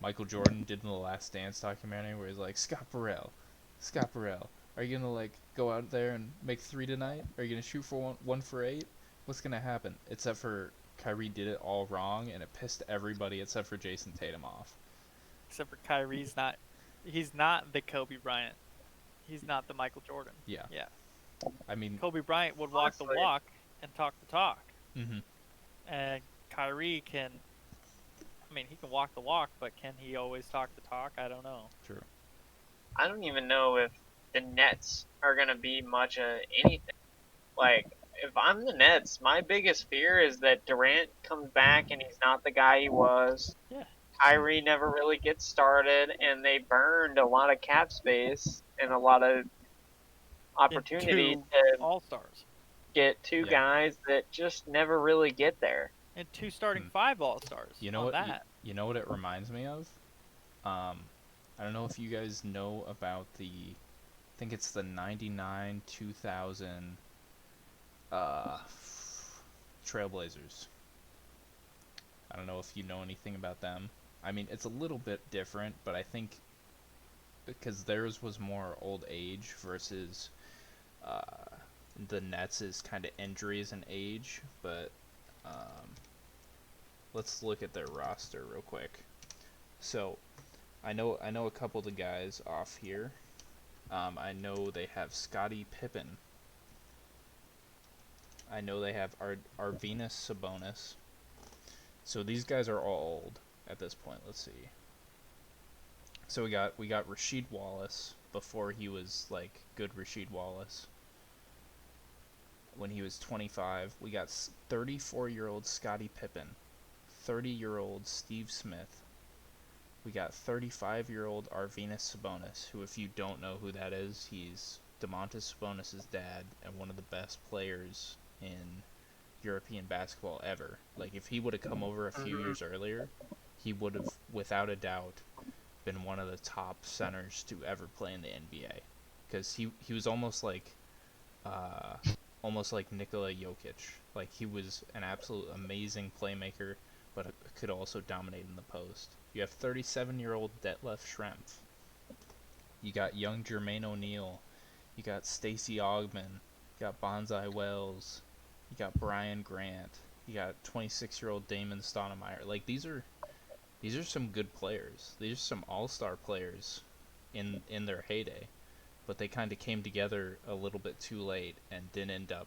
Michael Jordan did in the Last Dance documentary, where he's like, Scott Burrell, are you gonna like go out there and make 3 tonight? Are you gonna shoot for one for 8? What's gonna happen? Except for Kyrie did it all wrong, and it pissed everybody except for Jason Tatum off. Except for Kyrie's not. He's not the Kobe Bryant. He's not the Michael Jordan. Yeah. Yeah. I mean, Kobe Bryant would walk the walk and talk the talk. Mm-hmm. And Kyrie can. I mean, he can walk the walk, but can he always talk the talk? I don't know. True. I don't even know if the Nets are gonna be much of anything. Like, if I'm the Nets, my biggest fear is that Durant comes back and he's not the guy he was. Yeah. Kyrie never really gets started, and they burned a lot of cap space and a lot of And opportunity 2 to All-Stars. get two Yeah. guys that just never really get there. And 2 starting Hmm. 5 All-Stars You know on what? that. You know what it reminds me of? I don't know if you guys know about I think it's the 99 2000 uh, Trailblazers. I don't know if you know anything about them. I mean, it's a little bit different, but I think because theirs was more old age versus uh, the Nets is kind of injuries and age. But um, let's look at their roster real quick. So I know a couple of the guys off here. I know they have Scottie Pippen. I know they have Arvinas Sabonis. So these guys are all old at this point. Let's see. So we got Rasheed Wallace before he was like good Rasheed Wallace. When he was 25, we got 34-year-old Scottie Pippen, 30-year-old Steve Smith. We got 35-year-old Arvinas Sabonis, who, if you don't know who that is, he's Domantas Sabonis' dad and one of the best players in European basketball ever. Like, if he would have come over a few years earlier, he would have, without a doubt, been one of the top centers to ever play in the NBA. Because he was uh, almost like Nikola Jokic. Like, he was an absolute amazing playmaker, but could also dominate in the post. You have 37-year-old Detlef Schrempf. You got young Jermaine O'Neal. You got Stacey Augmon. You got Bonsai Wells. You got Brian Grant. You got 26-year-old Damon Stoudemire. Like, these are some good players. These are some all-star players in their heyday, but they kind of came together a little bit too late and didn't end up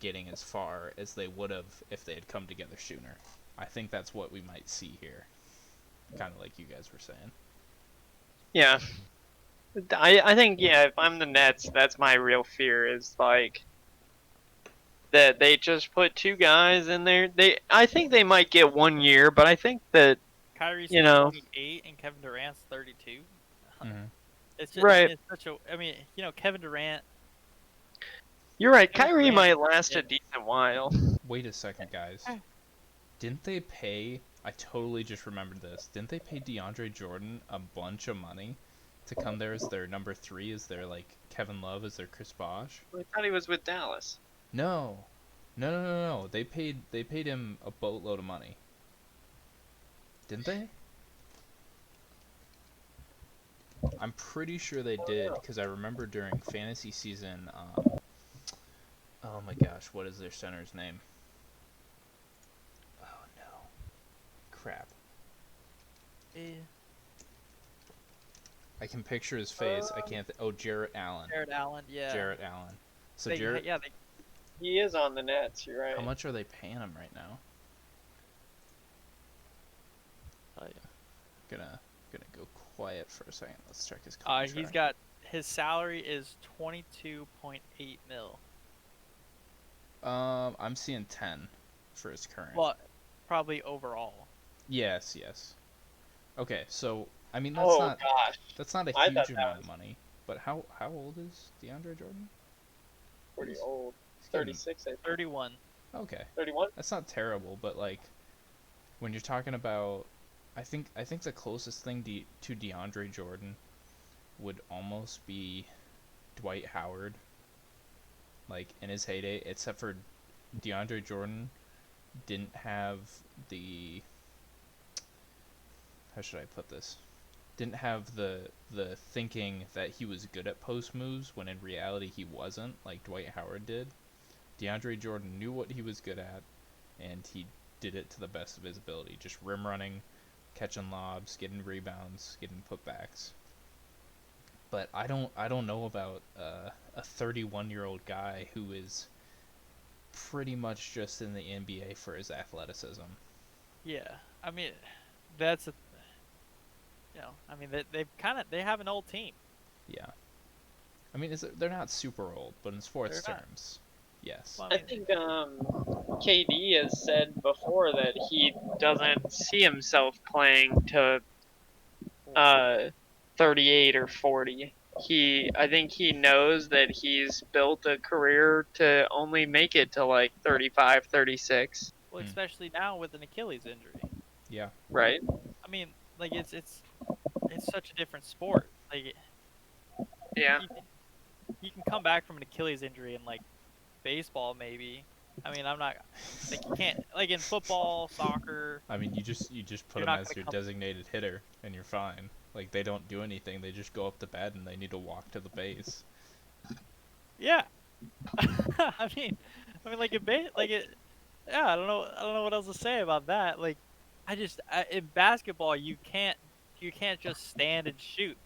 getting as far as they would have if they had come together sooner. I think that's what we might see here, kind of like you guys were saying. Yeah. I think, yeah, if I'm the Nets, that's my real fear is like that they just put two guys in there. I think they might get 1 year, but I think that, Kyrie's you know, 28 and Kevin Durant's 32. Mm-hmm. It's just, I mean, right. it's such a. I mean, Kevin Durant. You're right. Kevin Kyrie Durant. might last Yeah. a decent while. Wait a second, guys. Didn't they pay? I totally just remembered this. Didn't they pay DeAndre Jordan a bunch of money to come there as their number three, as their like Kevin Love, as their Chris Bosh? I thought he was with Dallas. No, no. They paid him a boatload of money. Didn't they? I'm pretty sure they did because I remember during fantasy season. Oh my gosh, what is their center's name? Oh no, crap. Yeah. I can picture his face. I can't. Oh, Jarrett Allen. Jared Allen. Yeah. Jarrett Allen. So They, Jarrett, yeah. They, He is on the Nets. You're right. how much are they paying him right now? Gonna go quiet for a second. Let's check his contract. he's got his salary is 22.8 mil. I'm seeing 10 for his current. Well, probably overall. Yes. Okay, so I mean Oh gosh, that's not a I huge thought that amount was of money. But how old is DeAndre Jordan? pretty He's- old. he's getting- 36, I think. 31. Okay, 31. that's not terrible. But like when you're talking about, I think the closest thing to DeAndre Jordan would almost be Dwight Howard. Like in his heyday, except for DeAndre Jordan didn't have the, how should I put this? Didn't have the thinking that he was good at post moves when in reality he wasn't, like Dwight Howard did. DeAndre Jordan knew what he was good at, and he did it to the best of his ability, just rim running, catching lobs, getting rebounds, getting putbacks. But I don't know about a 31-year-old guy who is pretty much just in the NBA for his athleticism. Yeah. I mean, that's a. I mean, they have an old team. Yeah. I mean, they're not super old, but in sports They're not. terms. Yes. Well, I think KD has said before that he doesn't see himself playing to uh 38 or 40. I think he knows that he's built a career to only make it to like 35, 36, well, especially now with an Achilles injury. Yeah. right? I mean, like it's such a different sport. Like Yeah. you can come back from an Achilles injury in like baseball maybe. I mean, I'm not like you can't like in football, soccer. I mean, you just put You're them not as gonna your come. designated hitter, and you're fine. Like they don't do anything; they just go up to bat and they need to walk to the base. Yeah. I mean, like like it. Yeah, I don't know what else to say about that. Like, in basketball, you can't just stand and shoot.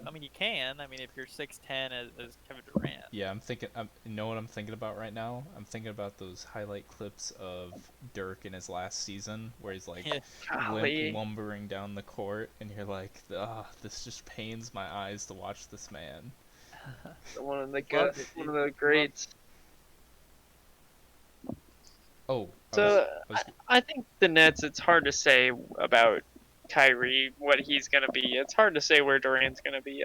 I mean, you can. I mean, if you're 6'10" as Kevin Durant. Yeah, I'm thinking. You know what I'm thinking about right now? I'm thinking about those highlight clips of Dirk in his last season, where he's like Yeah, Golly. lumbering down the court, and you're like, ah, this just pains my eyes to watch this man. One of the good, loved it, one dude. of the Loved greats. Oh, So I was, I think the Nets. It's hard to say about Kyrie what he's gonna be. It's hard to say where Durant's gonna be.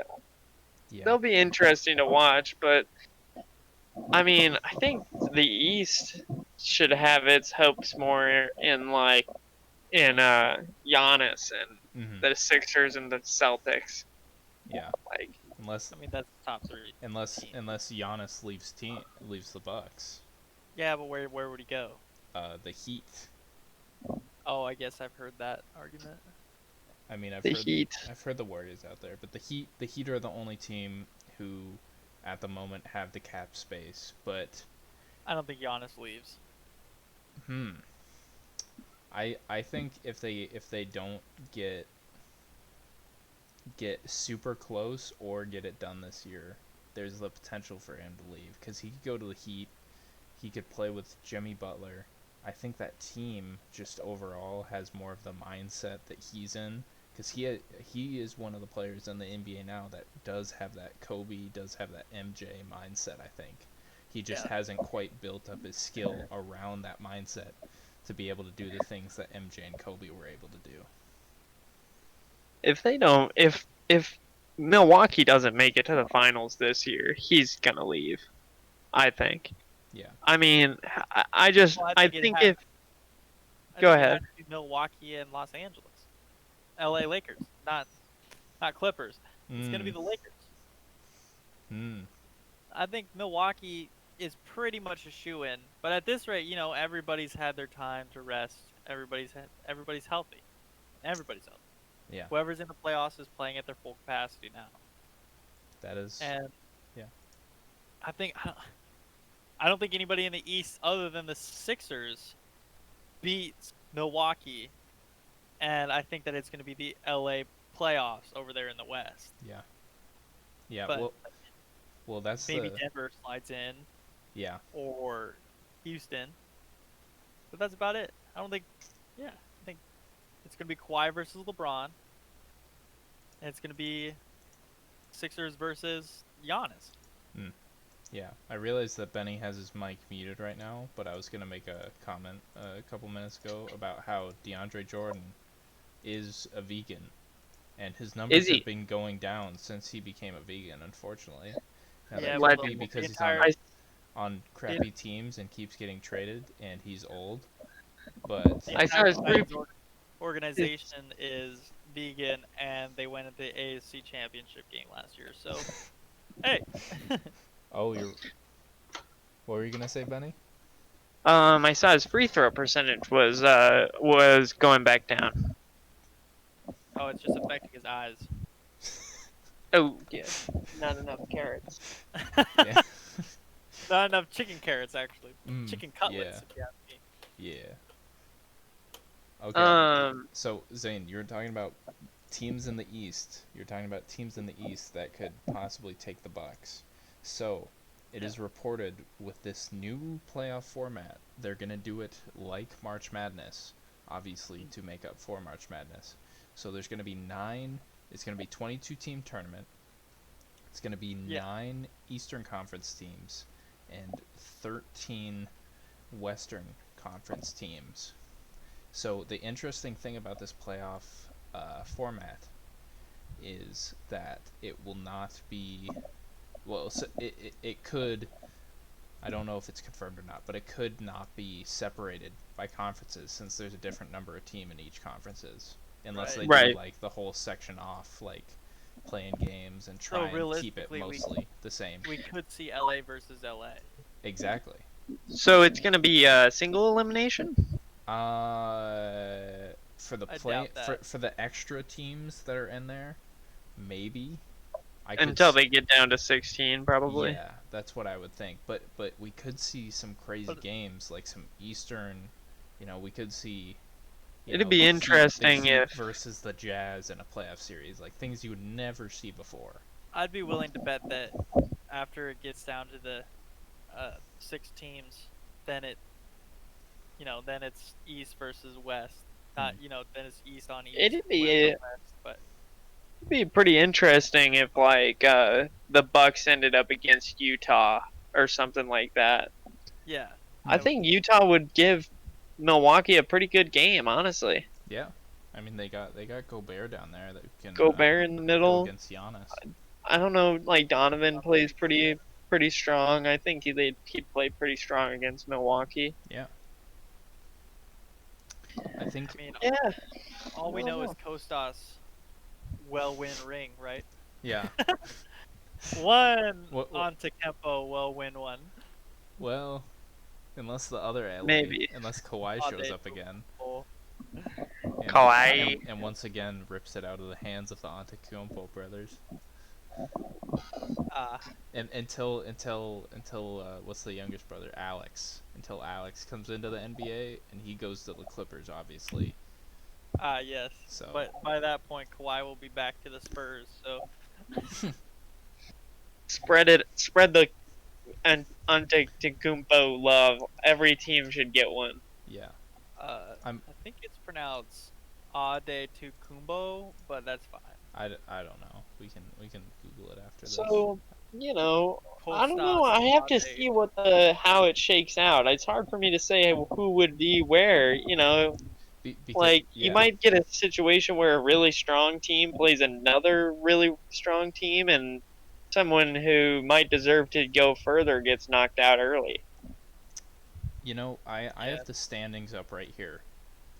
yeah, They'll be interesting to watch, but I mean, I think the East should have its hopes more in like in Giannis and mm-hmm, the Sixers and the Celtics. yeah. Like, Unless I mean, that's the top three teams. unless Giannis leaves the Bucks, Yeah, but where would he go? the Heat. Oh, I guess I've heard that argument. I mean, the Heat. I've heard the Warriors out there, but the Heat are the only team who, at the moment, have the cap space. But I don't think Giannis leaves. hmm, I think if they don't get super close or get it done this year, there's the potential for him to leave because he could go to the Heat. He could play with Jimmy Butler. I think that team just overall has more of the mindset that he's in because he is one of the players in the NBA now that does have that Kobe, does have that MJ mindset. I think he just Yeah. hasn't quite built up his skill around that mindset to be able to do the things that MJ and Kobe were able to do. If they don't, if Milwaukee doesn't make it to the finals this year, he's gonna leave. I think. Yeah. I mean, Well, I think if I go think it ahead. has to be Milwaukee and Los Angeles, L.A. Lakers, not Clippers. It's gonna be Mm. the Lakers. Mm. I think Milwaukee is pretty much a shoe-in, but at this rate, everybody's had their time to rest. Everybody's healthy. Everybody's healthy. Yeah. Whoever's in the playoffs is playing at their full capacity now. That is. And Yeah. I think I don't think anybody in the East other than the Sixers beats Milwaukee, and I think that it's going to be the LA playoffs over there in the West. Yeah. Yeah. But Well, that's maybe the. Denver slides in Yeah. or Houston, but that's about it. I don't think. Yeah, I think it's going to be Kawhi versus LeBron, and it's going to be Sixers versus Giannis. Mm. Yeah, I realize that Benny has his mic muted right now, but I was gonna make a comment a couple minutes ago about how DeAndre Jordan is a vegan, and his Is numbers have he? been going down since he became a vegan. Unfortunately, now Yeah, that well, could Legend. be because the he's entire I on the, crappy teams and keeps getting traded, and he's old. But the I saw entire his three. Titans organization is vegan, and they went into the AFC Championship game last year. So, hey, oh, what were you gonna say, Benny? I saw his free throw percentage was going back down. oh, it's just affecting his eyes. Oh yeah, not enough carrots. Yeah. Not enough chicken carrots, actually. Mm, Chicken cutlets, yeah. if you ask me. Yeah. Okay. So Zane, you're talking about teams in the East. You're talking about teams in the East that could possibly take the Bucks. So, it Yeah. is reported with this new playoff format, they're gonna do it like March Madness, obviously to make up for March Madness. So there's gonna be nine. It's gonna be 22 team tournament. It's gonna be Yeah. 9 Eastern Conference teams and 13 Western Conference teams. So the interesting thing about this playoff format is that it will not be, well, so it could, I don't know if it's confirmed or not, but it could not be separated by conferences since there's a different number of team in each conferences, unless they do Right. like the whole section off, like playing games and So try and keep it realistically, mostly the same. we could see LA versus LA. Exactly. So it's gonna be a single elimination. For the I play doubt that. for the extra teams that are in there, maybe. Until they get down to 16, probably. Yeah, that's what I would think. But we could see some crazy But- games, like some Eastern. We could see. It'd be the interesting Heat if versus the Jazz in a playoff series, like things you would never see before. I'd be willing to bet that after it gets down to the 6 teams, then then it's East versus West. Not then it's East on East. It'd be West on West, but it'd be pretty interesting if like the Bucks ended up against Utah or something like that. yeah. I think Utah would give Milwaukee a pretty good game, honestly. Yeah, I mean they got Gobert down there that can Gobert in the go middle. against Giannis. I don't know, like Donovan plays pretty strong. I think he'd play pretty strong against Milwaukee. Yeah. I think. I mean, Yeah. all we I don't know is know. Kostas will win ring, right? Yeah. One What- Antetokounmpo will win one. Well, unless the other LA, Maybe. unless Kawhi Oh, shows they- up again. Oh, And, Kawhi. and once again rips it out of the hands of the Antetokounmpo brothers. And until what's the youngest brother, Alex? Until Alex comes into the NBA and he goes to the Clippers, obviously. yes. So. But by that point, Kawhi will be back to the Spurs. So Spread the Antetokounmpo love. Every team should get one. Yeah. I I'm. think it's pronounced Adetokounmpo, but that's fine. I don't know. We can Google it after this. So, I don't know. I have to see how it shakes out. It's hard for me to say who would be where. Because, You might get a situation where a really strong team plays another really strong team, and someone who might deserve to go further gets knocked out early. I have the standings up right here,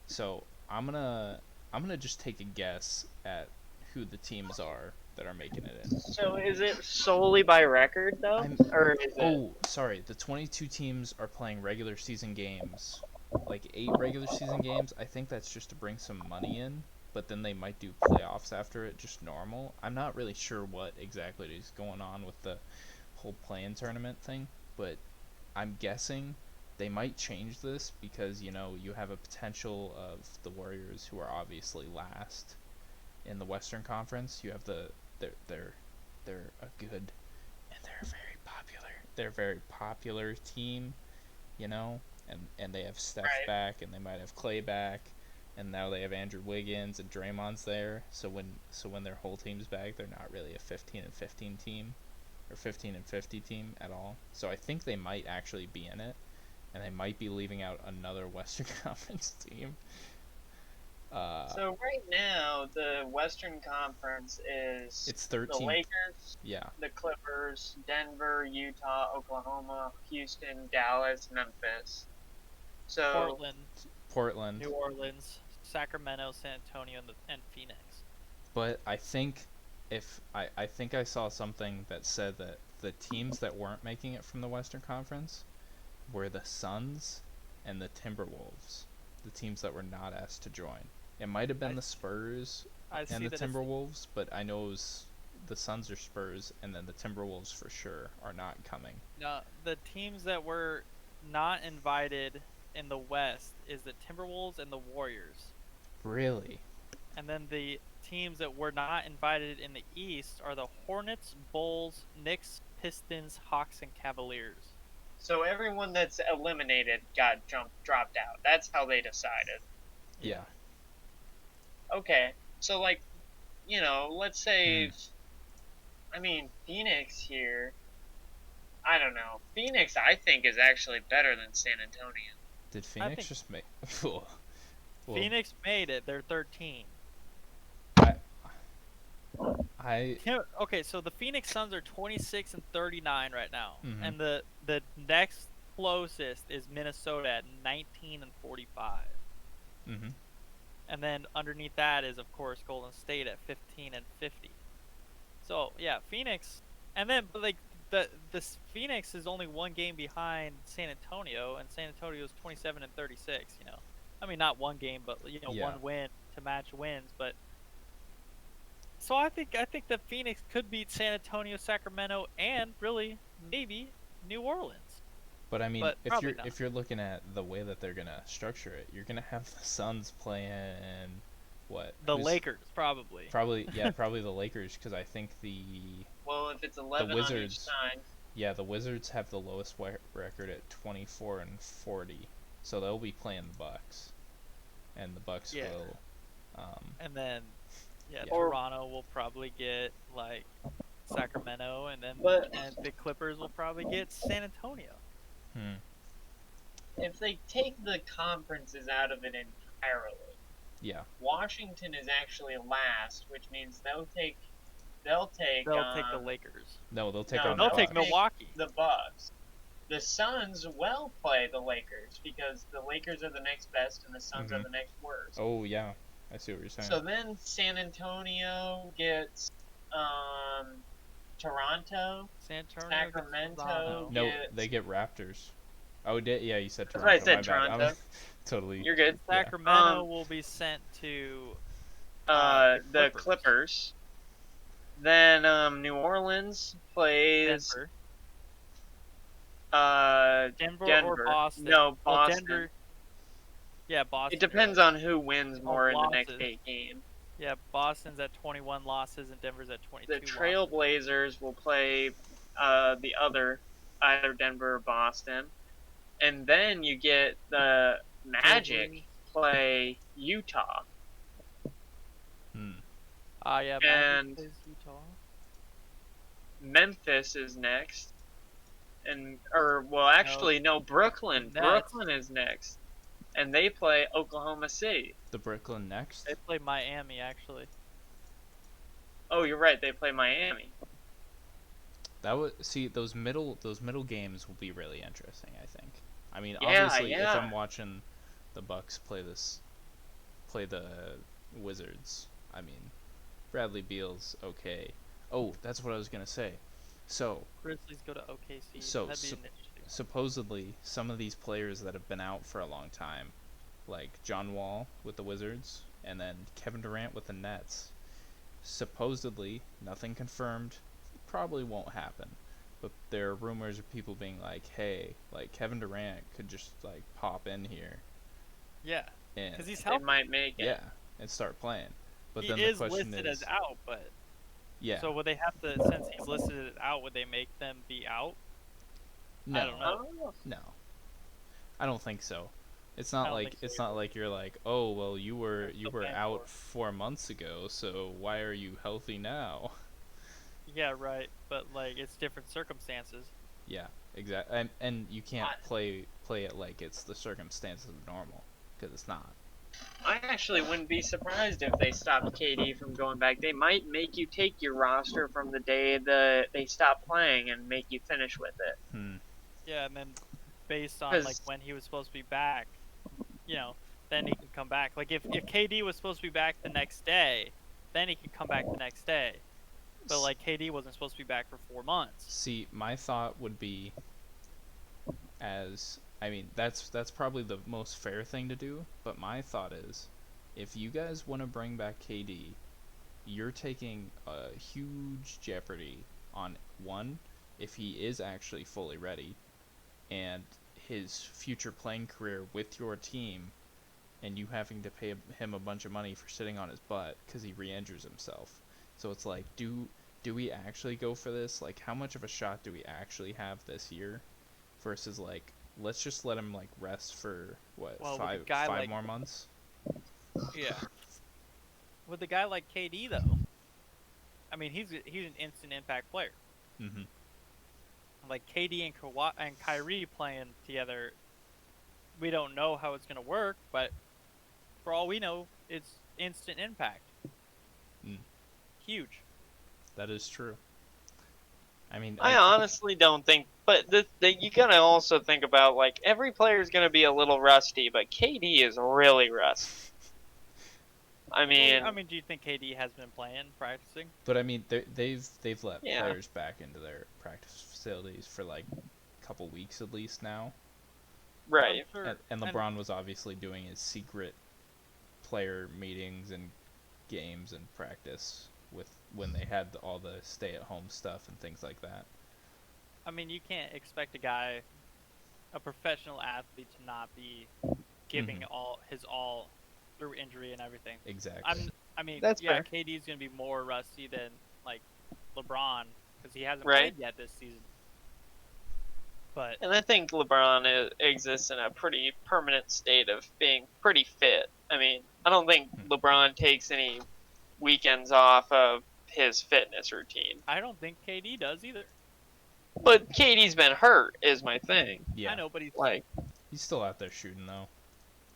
so I'm gonna just take a guess at who the teams are that are making it in. So is it solely by record though, or is it? Oh, sorry. The 22 teams are playing regular season games, like 8 regular season games. I think that's just to bring some money in, but then they might do playoffs after it, just normal. I'm not really sure what exactly is going on with the whole play-in tournament thing, but I'm guessing they might change this because you have a potential of the Warriors, who are obviously last in the Western Conference. You have they're a good and they're a very popular team, and they have Steph back, and they might have Clay back, and now they have Andrew Wiggins and Draymond's there. So when their whole team's back, they're not really a 15-15 team or 15-50 team at all. So I think they might actually be in it, and they might be leaving out another Western Conference team. So right now, the Western Conference is It's 13. the Lakers, Yeah. the Clippers, Denver, Utah, Oklahoma, Houston, Dallas, Memphis. So Portland. New Orleans, Sacramento, San Antonio, and Phoenix. But I think I think I saw something that said that the teams that weren't making it from the Western Conference were the Suns and the Timberwolves, the teams that were not asked to join. It might have been the Spurs and the Timberwolves, but I know it was the Suns or Spurs, and then the Timberwolves for sure are not coming. No, the teams that were not invited in the West is the Timberwolves and the Warriors. Really? And then the teams that were not invited in the East are the Hornets, Bulls, Knicks, Pistons, Hawks, and Cavaliers. So everyone that's eliminated got dropped out. That's how they decided. Yeah. Okay, so let's say, I mean, Phoenix here, I don't know. Phoenix, I think, is actually better than San Antonio. Did I Phoenix think just make? Well, Phoenix made it. They're 13. I, I, Okay, so the Phoenix Suns are 26 and 39 right now, Mhm. and the next closest is Minnesota at 19 and 45, mhm. and then underneath that is of course Golden State at 15 and 50. So yeah, Phoenix, and then but like the Phoenix is only one game behind San Antonio, and San Antonio is 27 and 36. I mean not one game, but Yeah. one win to match wins, but. So I think that Phoenix could beat San Antonio, Sacramento, and really maybe New Orleans. But I mean, But probably not. if you're looking at the way that they're gonna structure it, you're gonna have the Suns playing what? The Lakers probably. Probably the Lakers, because I think Well, if it's 11 on each Wizards- side, the Wizards have the lowest record at 24 and 40, so they'll be playing the Bucks, and the Bucks Yeah. will. And then Yeah. Toronto will probably get like Sacramento, and then But- and the Clippers will probably get San Antonio. if they take the conferences out of it entirely, Yeah. Washington is actually last, which means they'll take They'll take the Lakers. No, they'll take No, on They'll the take Bucks. Milwaukee. the Bucks. The Suns will play the Lakers because the Lakers are the next best and the Suns are Mhm. the next worst. Oh yeah, I see what you're saying. So then San Antonio gets Toronto. San Antonio. Sacramento. Toronto. No, gets- they get Raptors. Oh, you said That's Toronto. what I said, my bad. Toronto. I'm totally. You're good. Sacramento will be sent to The Clippers. Then New Orleans plays Denver. Denver. Or Boston. No, Well, Boston. Denver. Yeah, Boston. It depends on who wins more in the next losses. 8 games. Yeah, Boston's at 21 losses and Denver's at 22. The losses. Trailblazers will play the other, either Denver or Boston. And then you get the Magic Grizzlies. play Utah. Yeah, and- Magic plays Utah. Memphis is next. No, Brooklyn. Nets. Brooklyn is next. And they play Oklahoma City. The Brooklyn next. They play Miami actually. Oh, you're right. They play Miami. That would those middle games will be really interesting. I think. I mean, Yeah, obviously, yeah. if I'm watching the Bucks play the Wizards, I mean, Bradley Beal's okay. Oh, that's what I was gonna say. So Grizzlies go to OKC. So, That'd be so- an interesting. supposedly, some of these players that have been out for a long time, like John Wall with the Wizards, and then Kevin Durant with the Nets, supposedly, nothing confirmed, probably won't happen. But there are rumors of people being like, hey, like Kevin Durant could just like pop in here Yeah, and because he's They healthy. might make it. yeah, and start playing. But He then is the question listed is, as out, but yeah, so would they have to, since he's listed as out, would they make them be out? no, I don't know. Oh, no, I don't think so. It's I not don't like think so it's not like you're like, oh well, you were paying out for 4 months ago, so why are you healthy now? Yeah, right. But like, it's different circumstances. Yeah, exactly. And you can't I- play it like it's the circumstances of normal, because it's not. I actually wouldn't be surprised if they stopped KD from going back. They might make you take your roster from the day that they stop playing and make you finish with it. Yeah, and then based on 'Cause- like when he was supposed to be back, then he could come back. Like if KD was supposed to be back the next day, then he could come back the next day. But like KD wasn't supposed to be back for 4 months. See, my thought would be, that's probably the most fair thing to do. But my thought is, if you guys want to bring back KD, you're taking a huge jeopardy on one, if he is actually fully ready, and his future playing career with your team, and you having to pay him a bunch of money for sitting on his butt because he re-injures himself. So it's like, do we actually go for this? Like, how much of a shot do we actually have this year? Versus like, let's just let him like rest for what, Well, with a five guy like- more months? Yeah. With a guy like KD though, I mean he's an instant impact player. Mm-hmm. like KD and Kyrie playing together, we don't know how it's gonna work, but for all we know, it's instant impact. Mm. Huge. That is true. I mean, I honestly don't think, but you gotta also think about like every player is gonna be a little rusty, but KD is really rusty. I mean, Do you think KD has been practicing? but I mean, they've let yeah, players back into their practice facilities for like a couple weeks at least now. right. Sure. And LeBron was obviously doing his secret player meetings and games and practice with when they had all the stay-at-home stuff and things like that. I mean, you can't expect a professional athlete, to not be giving all through injury and everything. Exactly. That's Yeah, fair. KD's gonna be more rusty than like LeBron because he hasn't Right. played yet this season. But And I think LeBron exists in a pretty permanent state of being pretty fit. I mean, I don't think LeBron takes any weekends off of his fitness routine. I don't think KD does either. But KD's been hurt, is my thing. Yeah. I know, but Like, he's still out there shooting though.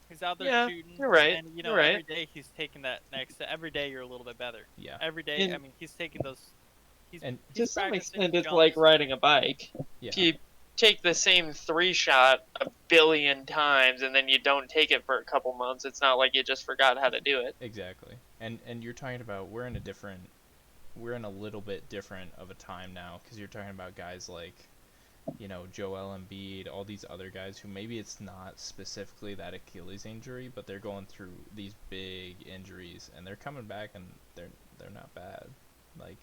he's out there yeah, shooting. you're right. And You're right. every day he's taking that next step. Every day you're a little bit better. Yeah. Every day, And- he's taking those. And To some practicing extent, it's jumps. like riding a bike. Yeah. If you take the same 3-shot a billion times and then you don't take it for a couple months, it's not like you just forgot how to do it. Exactly. And you're talking about we're in a little bit different of a time now because you're talking about guys like, you know, Joel Embiid, all these other guys who maybe it's not specifically that Achilles injury, but they're going through these big injuries and they're coming back and they're not bad. Like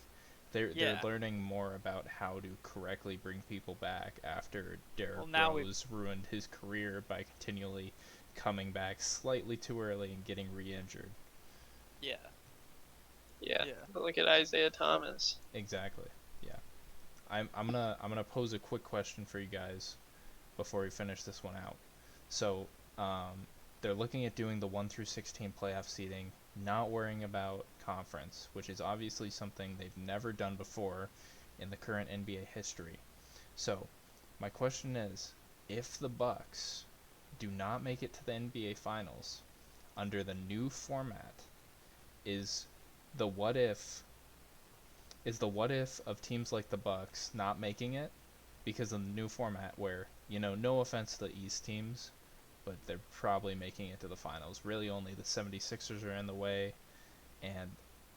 they're learning more about how to correctly bring people back after Derrick Rose ruined his career by continually coming back slightly too early and getting re-injured. Yeah. Yeah. Look at Isaiah Thomas. Exactly. Yeah. I'm gonna pose a quick question for you guys before we finish this one out. So, they're looking at doing the 1-16 playoff seeding, not worrying about conference, which is obviously something they've never done before in the current NBA history. So, my question is, if the Bucks do not make it to the NBA Finals under the new format, is the what if of teams like the Bucks not making it because of the new format where, you know, no offense to the East teams, but they're probably making it to the finals. Really only the 76ers are in the way, and,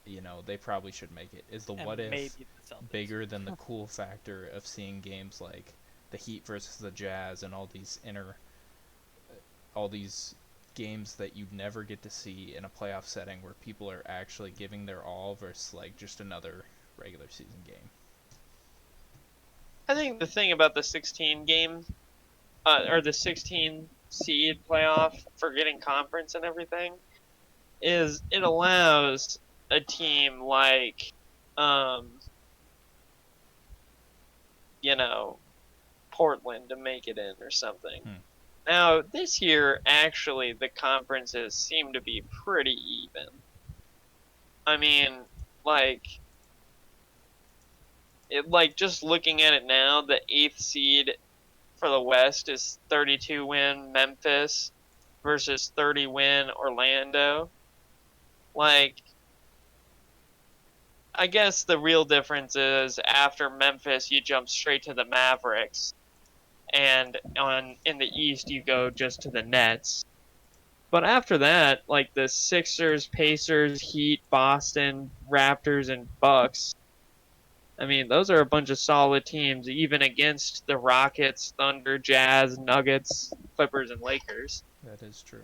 you know, they probably should make it. Is the what if bigger than the cool factor of seeing games like the Heat versus the Jazz and all these games that you never get to see in a playoff setting where people are actually giving their all versus like just another regular season game? I think the thing about the 16 game, or the 16 seed playoff for getting conference and everything, is it allows a team like, you know, Portland to make it in or something. Now, this year, actually, the conferences seem to be pretty even. I mean, just looking at it now, the 8th seed for the West is 32 win Memphis versus 30 win Orlando. Like, I guess the real difference is after Memphis, you jump straight to the Mavericks. And in the East, you go just to the Nets. But after that, like the Sixers, Pacers, Heat, Boston, Raptors, and Bucks, I mean, those are a bunch of solid teams, even against the Rockets, Thunder, Jazz, Nuggets, Clippers, and Lakers. That is true.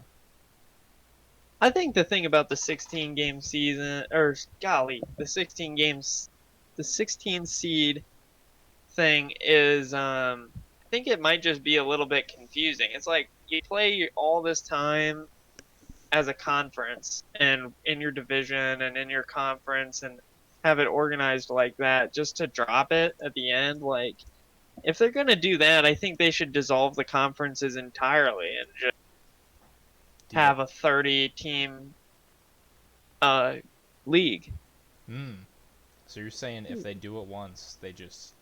I think the thing about the 16-game season, or the 16 seed thing is, I think it might just be a little bit confusing. It's like you play all this time as a conference and in your division and in your conference and have it organized like that just to drop it at the end. Like, if they're going to do that, I think they should dissolve the conferences entirely and just have a 30-team league. So you're saying if they do it once, they just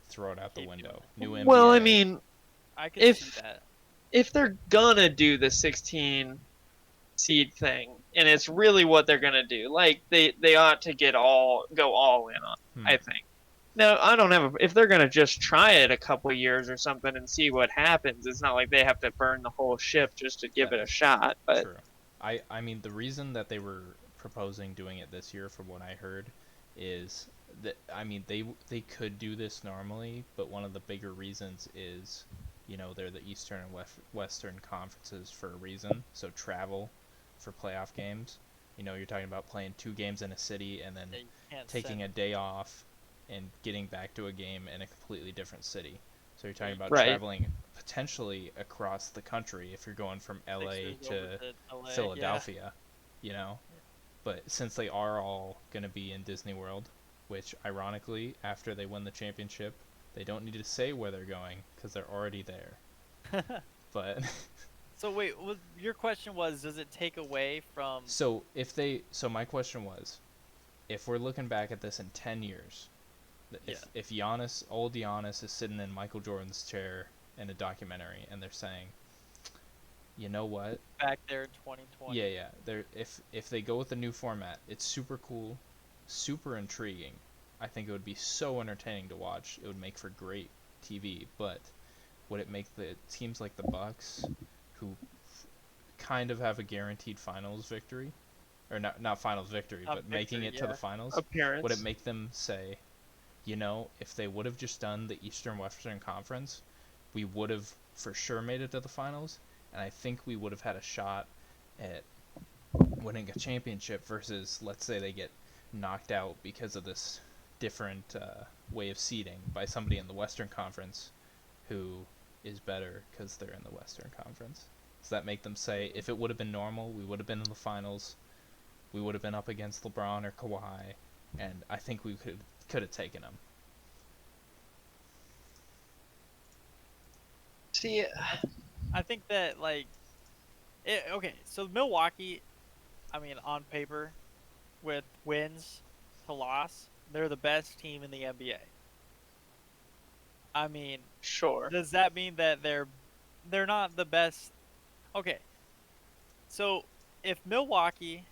throw it out the Keep doing window. it. New NBA. Well, I mean, I could see if that. if they're gonna do the 16 seed thing, and it's really what they're gonna do, like they ought to go all in on. I think. Now, I don't have if they're gonna just try it a couple years or something and see what happens. It's not like they have to burn the whole ship just to give it a shot. But True. I mean, the reason that they were proposing doing it this year, from what I heard, is that, I mean, they could do this normally, but one of the bigger reasons is, they're the Eastern and Western conferences for a reason. So travel for playoff games. You're talking about playing 2 games in a city and then Yeah, you can't taking set. a day off and getting back to a game in a completely different city. So you're talking about right, traveling potentially across the country if you're going from LA Sixers over to to LA. Yeah. Philadelphia, you know. But since they are all going to be in Disney World, which ironically, after they win the championship, they don't need to say where they're going because they're already there. But So wait, your question was, does it take away from? so my question was, if we're looking back at this in 10 years, if old Giannis is sitting in Michael Jordan's chair in a documentary and they're saying, you know what? Back there in 2020. Yeah. If they go with the new format, it's super cool, super intriguing. I think it would be so entertaining to watch. It would make for great TV, but would it make the teams like the Bucks, who kind of have a guaranteed finals victory, or not finals victory, Not but making victory, it to the yeah. finals, appearance. would it make them say, if they would have just done the Eastern Western Conference, we would have for sure made it to the finals, and I think we would have had a shot at winning a championship versus, let's say, they get knocked out because of this different way of seeding by somebody in the Western Conference who is better because they're in the Western Conference. Does that make them say, if it would have been normal, we would have been in the finals, we would have been up against LeBron or Kawhi, and I think we could have taken them. See, I think that okay, so Milwaukee, I mean, on paper, with wins to loss, they're the best team in the NBA. I mean, sure. does that mean that they're not the best? Okay, so if Milwaukee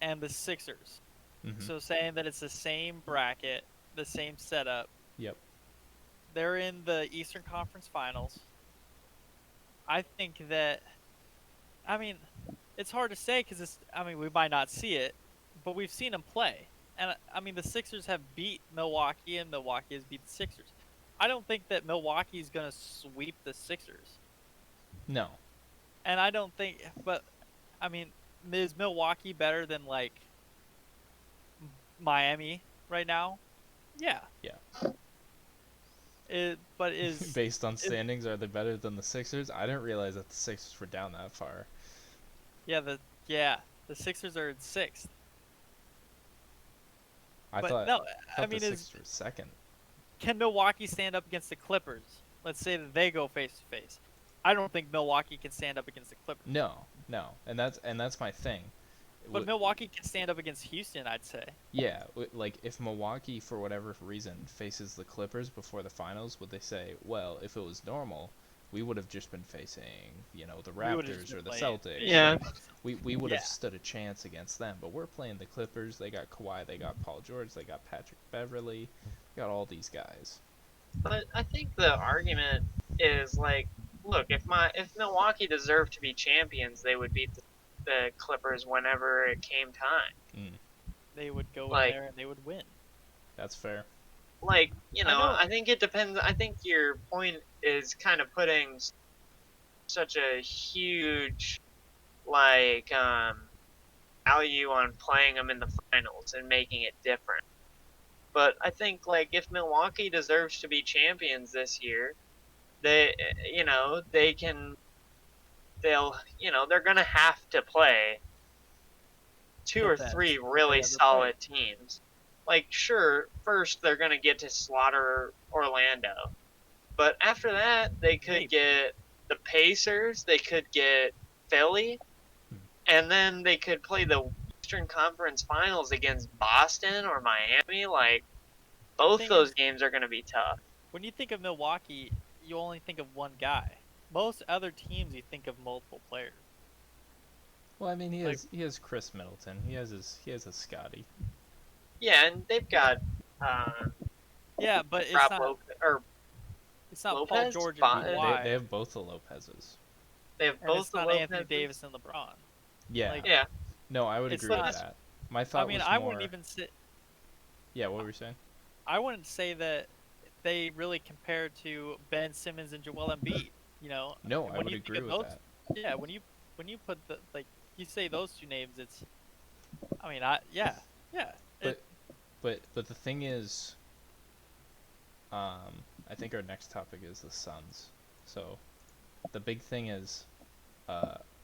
and the Sixers, so saying that it's the same bracket, the same setup, Yep. they're in the Eastern Conference Finals. I think that, I mean, it's hard to say because we might not see it, but we've seen them play. And I mean, the Sixers have beat Milwaukee, and Milwaukee has beat the Sixers. I don't think that Milwaukee is going to sweep the Sixers. No. And I don't think, but I mean, is Milwaukee better than Miami right now? Yeah. Yeah. But is based on standings, are they better than the Sixers? I didn't realize that the Sixers were down that far. Yeah, the Sixers are in 6th. I But thought, no, I mean, the Sixers were second. Can Milwaukee stand up against the Clippers? Let's say that they go face to face. I don't think Milwaukee can stand up against the Clippers. No, and that's my thing. But Milwaukee can stand up against Houston, I'd say. Yeah, like if Milwaukee, for whatever reason, faces the Clippers before the finals, would they say, well, if it was normal, we would have just been facing, the Raptors or the Celtics. Yeah. We would have stood a chance against them, but we're playing the Clippers. They got Kawhi, they got Paul George, they got Patrick Beverly, they got all these guys. But I think the argument is look, if Milwaukee deserved to be champions, they would beat the Clippers whenever it came time. They would go in there and they would win. That's fair. I think it depends. I think your point is kind of putting such a huge value on playing them in the finals and making it different. But I think if Milwaukee deserves to be champions this year, they're gonna have to play two or three really solid teams. Sure, first they're gonna get to slaughter Orlando, but after that they could get the Pacers, they could get Philly, and then they could play the Eastern Conference Finals against Boston or Miami. Both thing those is- games are going to be tough. When you think of Milwaukee, you only think of one guy. Most other teams, you think of multiple players. Well, I mean, Like- he has Chris Middleton. He has his Scotty. Yeah, and they've got Yeah, but Rob Lopez, or it's not Paul Lopez. George and They Kawhi, have both the Lopez's. They have and both it's the not Lopez's. Anthony Davis and LeBron. Yeah. Like, Yeah, No, I would It's agree with not- that. My thought I mean, was I more. wouldn't even say Yeah, what were you saying? I wouldn't say that they really compare to Ben Simmons and Joel Embiid. You know, No, when I would you think agree of with those- that. yeah, when you put the you say those two names, it's. I mean, yeah. But the thing is, I think our next topic is the Suns. So, the big thing is,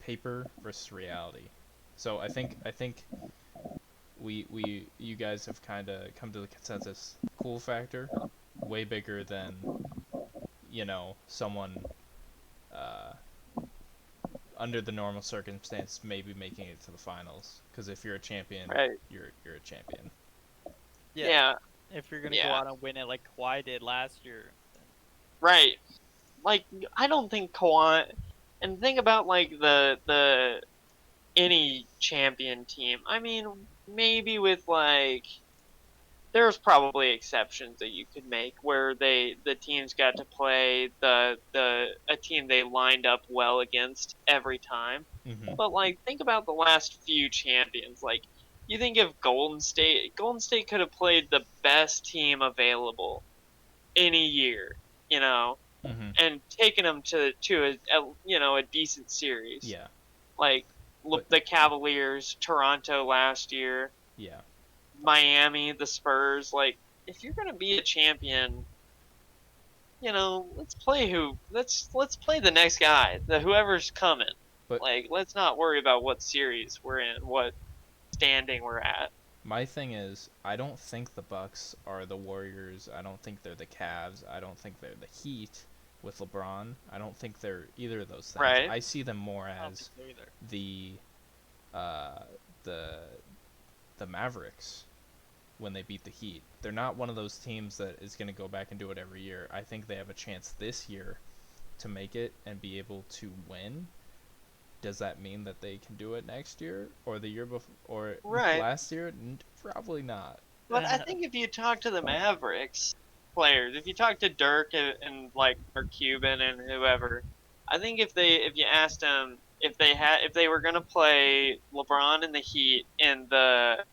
paper versus reality. So I think you guys have kind of come to the consensus. Cool factor, way bigger than, someone, under the normal circumstance, maybe making it to the finals. Because if you're a champion, right. you're a champion. Yeah, If you're gonna go Yeah. out and win it like Kawhi did last year, right. Like, I don't think Kawhi. And think about like the any champion team. I mean, maybe with like there's probably exceptions that you could make where the teams got to play a team they lined up well against every time. Mm-hmm. But like think about the last few champions. Like you think of Golden State. Golden State could have played the best team available any year, Mm-hmm. and taken them to a decent series. Yeah. Like But- the Cavaliers, Toronto last year, Yeah. Miami, the Spurs. Like if you're gonna be a champion, let's play let's play the next guy, whoever's coming. But- like let's not worry about what series we're in, what standing we're at. My thing is, I don't think the Bucks are the Warriors. I don't think they're the Cavs. I don't think they're the Heat with LeBron. I don't think they're either of those things. Right. I see them more I don't as think so either. the Mavericks when they beat the Heat. They're not one of those teams that is going to go back and do it every year. I think they have a chance this year to make it and be able to win. Does that mean that they can do it next year or the year before or Right. last year? Probably not. But I think if you talk to the Mavericks players, if you talk to Dirk and like or Cuban and whoever, I think if you asked them if they were gonna play LeBron and the Heat in the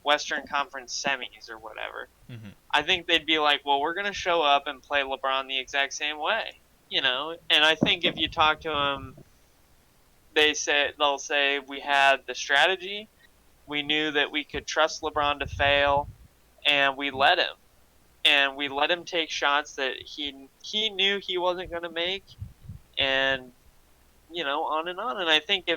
Western Conference semis or whatever, Mm-hmm. I think they'd be like, well, we're gonna show up and play LeBron the exact same way, And I think if you talk to them, they'll say we had the strategy, we knew that we could trust LeBron to fail, and we let him. And we let him take shots that he knew he wasn't going to make, and on and on. And I think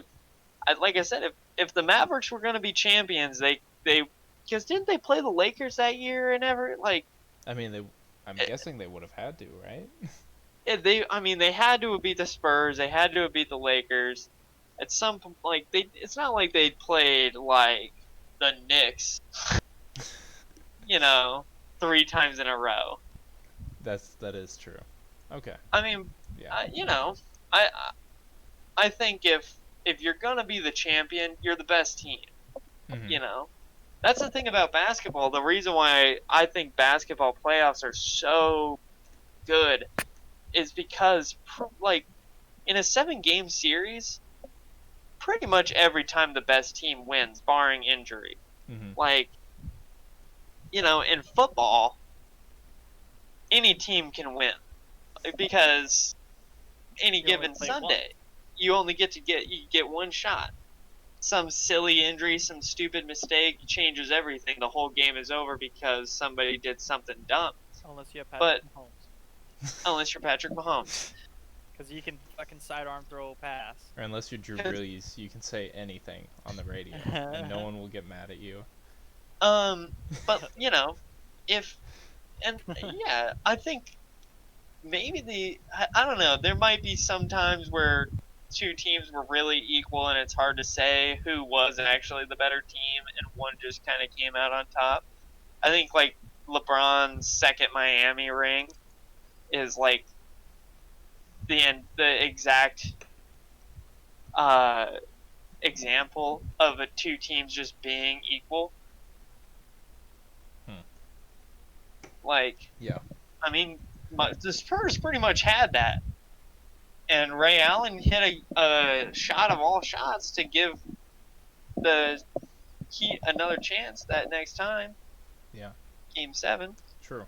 like I said, if the Mavericks were going to be champions, they because didn't they play the Lakers that year and I mean, I'm guessing they would have had to, right? they had to have beat the Spurs, they had to have beat the Lakers. At some point, it's not like they played like the Knicks, 3 times in a row. That is true. Okay. I mean, Yeah. I think if you're gonna be the champion, you're the best team. Mhm. That's the thing about basketball. The reason why I think basketball playoffs are so good is because, in a 7-game series, pretty much every time the best team wins, barring injury. Mhm. In football, any team can win because any You only given play Sunday, you get one shot. Some silly injury, some stupid mistake changes everything. The whole game is over because somebody did something dumb. Unless you have Patrick Mahomes, Unless you're Patrick Mahomes. because you can fucking sidearm throw a pass. Or unless you're Drew Brees, you can say anything on the radio, and no one will get mad at you. But I think maybe I don't know. There might be some times where 2 teams were really equal, and it's hard to say who was actually the better team, and one just kind of came out on top. I think LeBron's second Miami ring is like the exact uh, example of two teams just being equal. Like, Yeah. I mean, the Spurs pretty much had that, and Ray Allen hit a shot of all shots to give the Heat another chance that next time. Yeah. Game 7. True.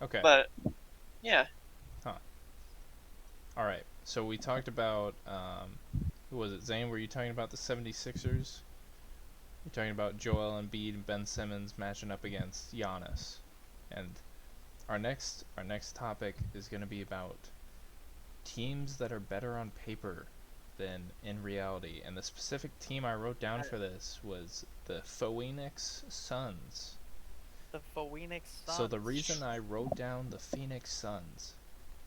Okay. But yeah. All right. So we talked about who was it? Zane, were you talking about the 76ers? You're talking about Joel Embiid and Ben Simmons matching up against Giannis. And our next topic is going to be about teams that are better on paper than in reality. And the specific team I wrote down for this was the Phoenix Suns. The Phoenix Suns. So the reason I wrote down the Phoenix Suns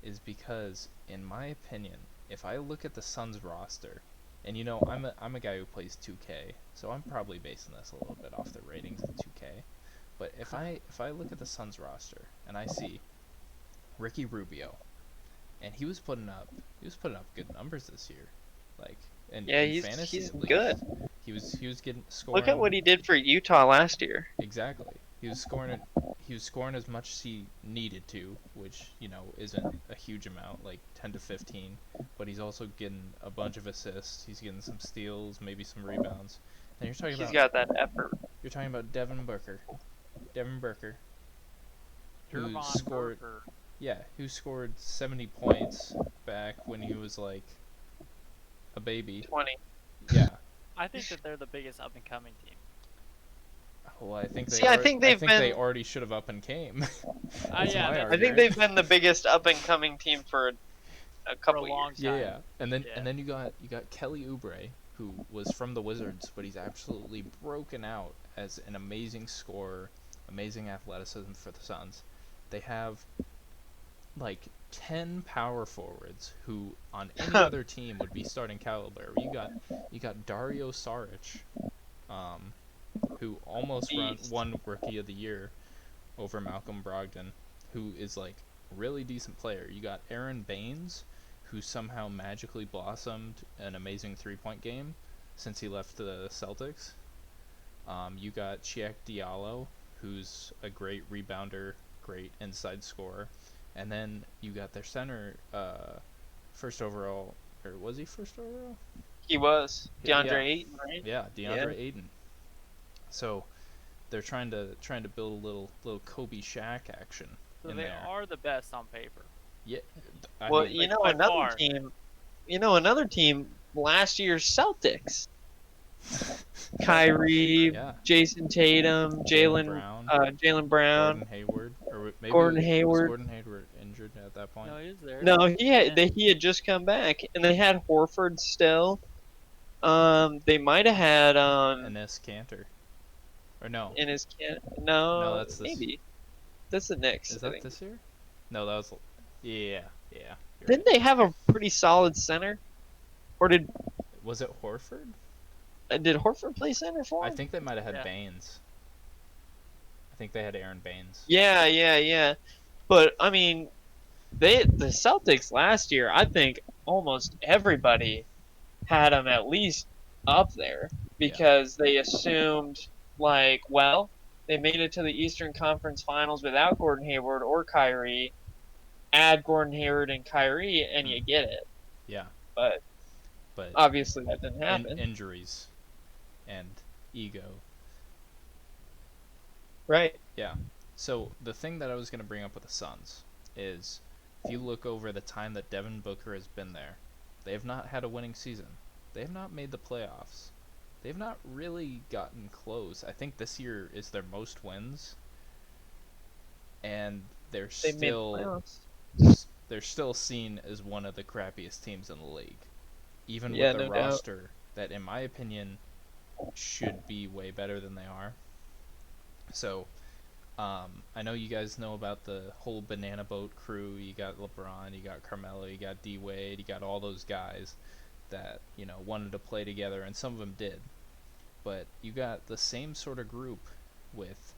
is because, in my opinion, if I look at the Suns roster, and you know, I'm a guy who plays 2K, so I'm probably basing this a little bit off the ratings of 2K. But if I look at the Suns roster and I see Ricky Rubio, and he was putting up good numbers this year, like in fantasy he's at least. good. He was getting scoring. Look at what he did for Utah last year. Exactly. He was scoring as much as he needed to, which, you know, isn't a huge amount, like 10 to 15, but he's also getting a bunch of assists. He's getting some steals, maybe some rebounds. And He's got that effort. You're talking about Devin Booker, who Jermon scored Burger. who scored 70 points back when he was like a baby. 20. Yeah. I think that they're the biggest up and coming team. Well, I think they already should have up and came. Yeah, my I argument. think they've been the biggest up and coming team for a couple For a long years. time. Yeah. And then Yeah. you got Kelly Oubre, who was from the Wizards, but he's absolutely broken out as an amazing scorer, amazing athleticism for the Suns. They have like 10 power forwards who on any other team would be starting caliber. You got Dario Saric, who almost won Rookie of the Year over Malcolm Brogdon, who is like a really decent player. You got Aaron Baines, who somehow magically blossomed an amazing 3-point game since he left the Celtics. You got Cheikh Diallo, who's a great rebounder, great inside scorer. And then you got their center, first overall, or was he first overall? He was DeAndre Yeah. Ayton, right? Yeah, DeAndre Ayton. So they're trying to build a little Kobe Shaq action So in they there. are the best on paper. Yeah. Well, mean, you like, know by another far. team. You know another team. Last year's Celtics. Kyrie, Yeah. Jason Tatum, Jaylen Jaylen Brown, Gordon Hayward, or maybe Gordon was Hayward. Gordon Hayward injured at that point? No, he's there. No, he Yeah. had just come back, and they had Horford still. They might have had Enes Kanter, or no? in his no, that's this. maybe that's the Knicks. Is I that think. this year? No, that was. Yeah. You're Didn't they have a pretty solid center, or did Was it Horford? Horford play center for I him? think they might have had Yeah. Baines. I think they had Aaron Baines. Yeah. But I mean, the Celtics last year, I think almost everybody had them at least up there because they assumed like, well, they made it to the Eastern Conference Finals without Gordon Hayward or Kyrie. Add Gordon Hayward and Kyrie, and you get it. Yeah. But But obviously that didn't happen. injuries and ego. Right. Yeah. So the thing that I was going to bring up with the Suns is if you look over the time that Devin Booker has been there, they have not had a winning season. They have not made the playoffs. They've not really gotten close. I think this year is their most wins. And they're They made the still playoffs. they're still seen as one of the crappiest teams in the league. Even Yeah, with a no doubt. roster that in my opinion should be way better than they are. So I know you guys know about the whole banana boat crew. You got LeBron, you got Carmelo, you got D Wade, you got all those guys that, you know, wanted to play together, and some of them did. But you got the same sort of group with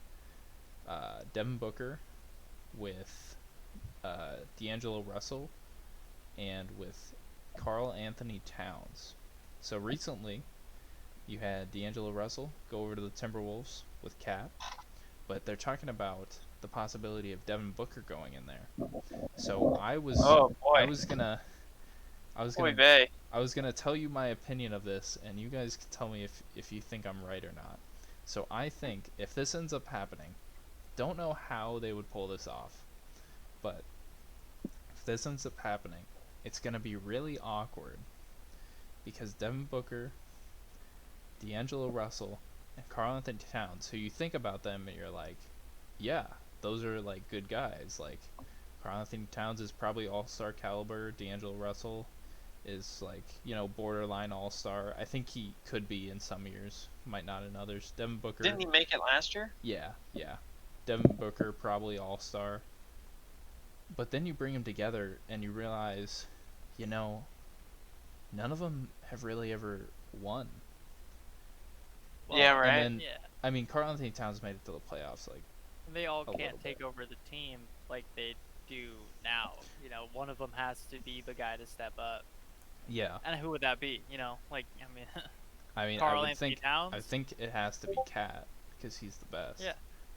Devin Booker with D'Angelo Russell and with Karl Anthony Towns. So recently, you had D'Angelo Russell go over to the Timberwolves with Cat, but they're talking about the possibility of Devin Booker going in there. So Oh I boy, was gonna I was boy, gonna vey. I was gonna tell you my opinion of this, and you guys can tell me if you think I'm right or not. So I think if this ends up happening, don't know how they would pull this off, but if this ends up happening, it's gonna be really awkward because Devin Booker, D'Angelo Russell, and Karl Anthony Towns, who you think about them and you're like, yeah, those are like good guys. Like Karl Anthony Towns is probably all-star caliber. D'Angelo Russell is like, borderline all-star. I think he could be in some years, might not in others. Devin Booker, Didn't he make it last year? yeah. Devin Booker probably all-star. But then you bring them together and you realize, none of them have really ever won. Well, Yeah, right. And then, yeah, I mean, Karl Anthony Towns made it to the playoffs. Like, they all a little can't take bit. over the team like they do now. One of them has to be the guy to step up. yeah. And who would that be? Like, I mean, I mean, Karl Anthony Towns? I think it has to be Cat because he's the best. Yeah.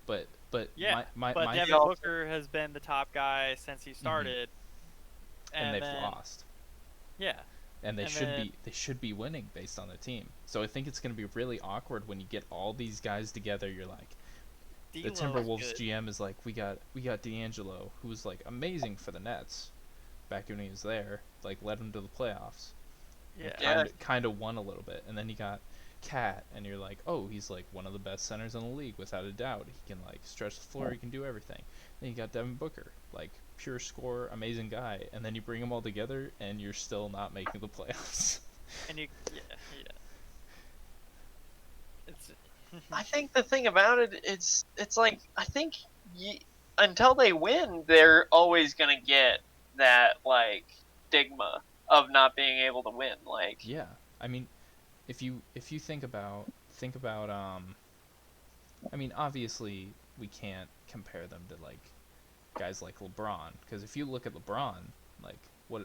But Yeah, my but my Devin also- Booker has been the top guy since he started, and they've then, lost. Yeah, And And then- they should be winning based on their team. So I think it's going to be really awkward when you get all these guys together. You're like, the D'Lo's Timberwolves good. GM is like, we got D'Angelo, who was like amazing for the Nets back when he was there, like led them to the playoffs. Yeah. Yeah. Kind of won a little bit, and then you got Cat, and you're like, oh, he's like one of the best centers in the league without a doubt. He can like stretch the floor, he can do everything. Then you got Devin Booker, like pure scorer, amazing guy, and then you bring them all together, and you're still not making the playoffs. And yeah. It's I think the thing about it, it's like I think until they win, they're always gonna get that like stigma of not being able to win. Like, Yeah, I mean, if you think about I mean, obviously we can't compare them to like guys like LeBron, because if you look at LeBron, like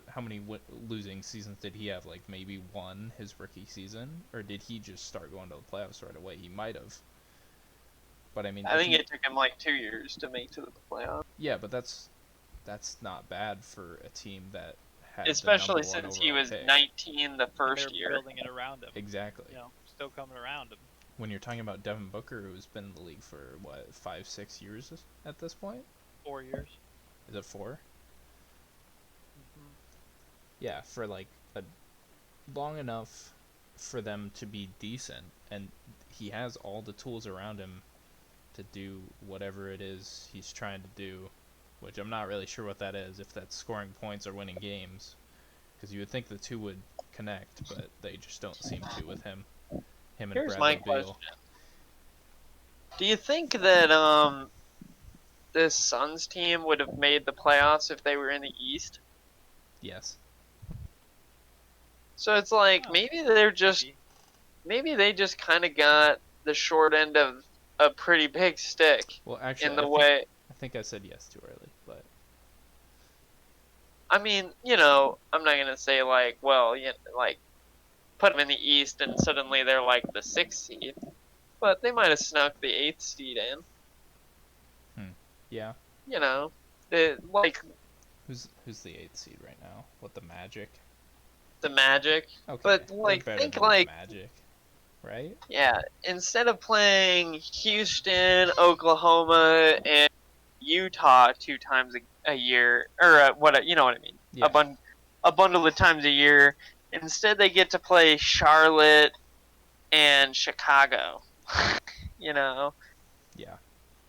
how many losing seasons did he have? Like maybe one his rookie season, or did he just start going to the playoffs right away? He might have. But I mean, I think it took him like 2 years to make to the playoffs, yeah, but that's not bad for a team that had especially the number one since he overall was pick. 19 the they're first year. building it around him. Exactly. Still coming around him. When you're talking about Devin Booker, who's been in the league for what 5-6 years at this point. 4 years. Is it 4? Mhm. Yeah, for like a long enough for them to be decent, and he has all the tools around him to do whatever it is he's trying to do, which I'm not really sure what that is, if that's scoring points or winning games, because you would think the two would connect, but they just don't seem to with him and Here's Bradley my question: Beal. do you think that this Suns team would have made the playoffs if they were in the East? Yes. So it's like Oh, maybe maybe. they just kind of got the short end of a pretty big stick Well, actually, in the way. I think I said yes too early, but I mean, I'm not gonna say like, well, like put them in the East and suddenly they're like the 6th seed, but they might have snuck the 8th seed in. yeah. Like Who's the 8th seed right now? What, the Magic? the Magic. Okay. But they're like, better think than the like, Magic, right? yeah, instead of playing Houston, Oklahoma, and Utah 2 times a year, or you know what I mean, Yeah. a bundle of times a year. Instead, they get to play Charlotte and Chicago. Yeah.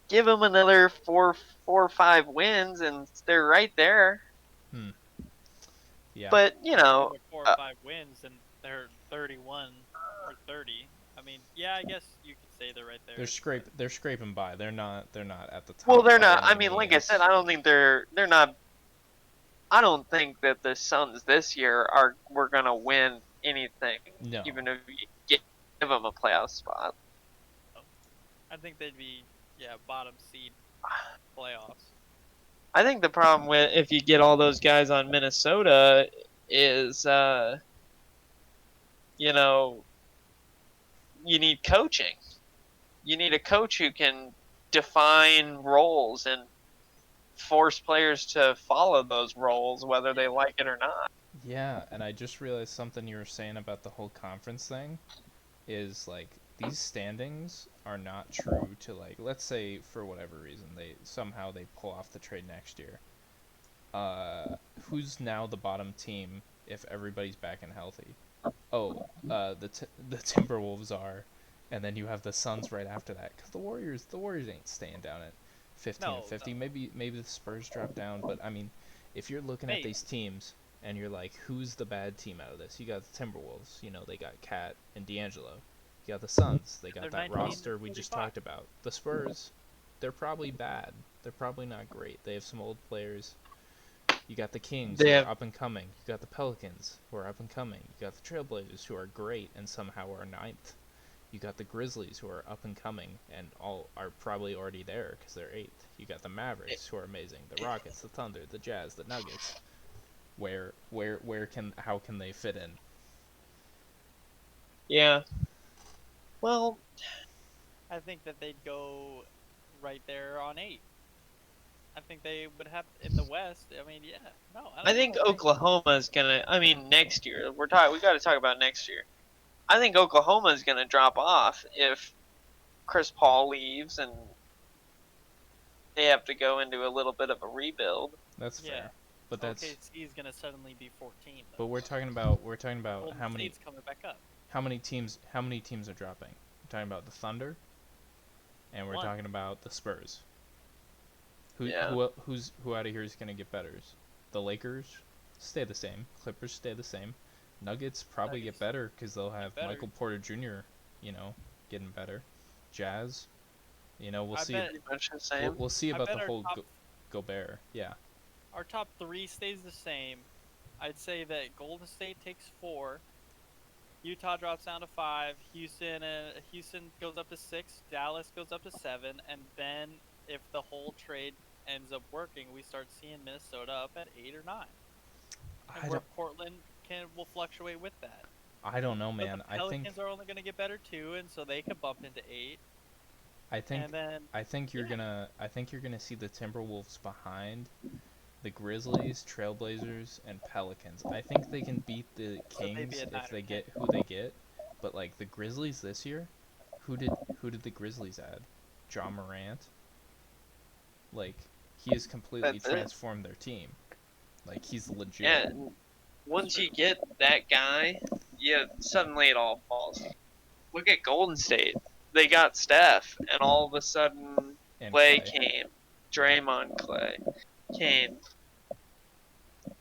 Give them another 4 or 5 wins, and they're right there. Yeah. But With 4 or 5 wins, and they're 31 or 30. I mean, yeah, I guess you could say they're right there. they're scraping by. They're not at the top. well, they're by not. I any mean, like I means. said, I don't think they're not. I don't think that the Suns this year we're gonna win anything, No. even if you give them a playoff spot. I think they'd be, bottom seed playoffs. I think the problem with if you get all those guys on Minnesota is, you know, you need coaching. You need a coach who can define roles and force players to follow those roles, whether they like it or not. Yeah, and I just realized something you were saying about the whole conference thing is like these standings are not true to like let's say for whatever reason they pull off the trade next year. Who's now the bottom team if everybody's back and healthy? Oh, the Timberwolves are, and then you have the Suns right after that. Cause the Warriors ain't staying down at 15 and No, 50. no. Maybe the Spurs drop down, but I mean, if you're looking at Maybe. these teams and you're like, who's the bad team out of this? You got the Timberwolves. You know they got Cat and D'Angelo. You got the Suns. They got They're that 19 roster we and just 35. talked about. The Spurs, they're probably bad. They're probably not great. They have some old players. You got the Kings, They who are have, up and coming. You got the Pelicans, who are up and coming. You got the Trailblazers, who are great and somehow are ninth. You got the Grizzlies, who are up and coming and all are probably already there because they're eighth. You got the Mavericks, who are amazing. The Rockets, the Thunder, the Jazz, the Nuggets. How can they fit in? yeah. Well, I think that they'd go right there on 8. I think they would have in the West. I mean, yeah. No, I I don't think know. Oklahoma is gonna. I mean, next year we got to talk about next year. I think Oklahoma is gonna drop off if Chris Paul leaves and they have to go into a little bit of a rebuild. That's Yeah. fair, but that's OKC is gonna suddenly be 14. but Though. we're talking about Golden State's coming back up. how many teams are dropping. We're talking about the Thunder, and we're One. talking about the Spurs. Yeah. Who out of here is gonna get better? The Lakers stay the same. Clippers stay the same. Nuggets probably Nuggets get better because they'll have better. Michael Porter Jr. You know, getting better. Jazz, we'll I see. bet- Pretty much the same. We'll see I about bet the our whole top, Gobert. Yeah, our top 3 stays the same. I'd say that Golden State takes 4. Utah drops down to 5. Houston goes up to 6. Dallas goes up to 7. And then, if the whole trade ends up working, we start seeing Minnesota up at 8 or 9. And where Portland will fluctuate with that. I don't know, man. But the Pelicans are only going to get better too, and so they could bump into 8. I think And then I think you're gonna see the Timberwolves behind the Grizzlies, Trailblazers, and Pelicans. I think they can beat the so they'd be Kings at 9 if or they 10. get who they get. But like the Grizzlies this year, who did the Grizzlies add? John Morant. Like he has completely That's it. transformed their team. Like he's legit. Yeah. Once you get that guy, yeah, suddenly it all falls. Look at Golden State. They got Steph, and all of a sudden And Clay Clay. came. Draymond Clay came.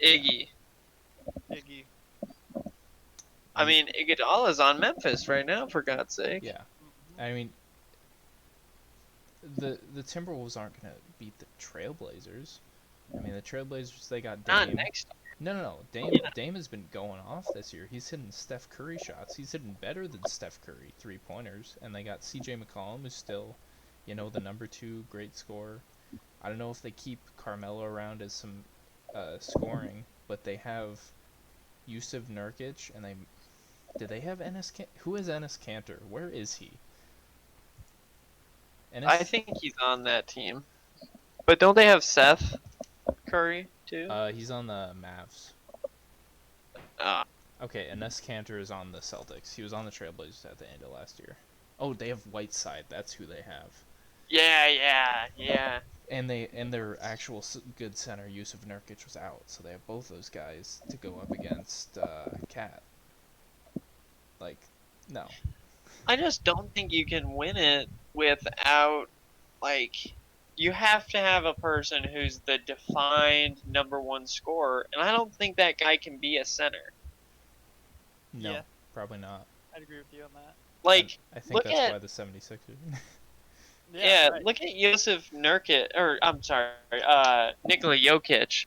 Iggy. Iggy. I mean, Iguodala's on Memphis right now, for God's sake. Yeah. Mhm. I mean, the Timberwolves aren't gonna beat the Trailblazers. I mean, the Trailblazers, they got Dame. Not next year. No. Dame Yeah. Dame has been going off this year. He's hitting Steph Curry shots. He's hitting better than Steph Curry 3-pointers. And they got C.J. McCollum, who's still, the number 2 great scorer. I don't know if they keep Carmelo around as some scoring, but they have Yusuf Nurkic, and did they have who is Enes Kanter? Where is he? I think he's on that team. But don't they have Seth Curry, too? He's on the Mavs. Ah. Okay, Enes Kanter is on the Celtics. He was on the Trailblazers at the end of last year. Oh, they have Whiteside. That's who they have. Yeah. And their actual good center, Yusuf Nurkic, was out, so they have both those guys to go up against Cat. Like, no. I just don't think you can win it without, like, you have to have a person who's the defined number 1 scorer, and I don't think that guy can be a center. No, Yeah. probably not. I'd agree with you on that. Like, I think look that's at why the 76ers. yeah, Right. look at Yusuf Nurkic, or I'm sorry, Nikola Jokic.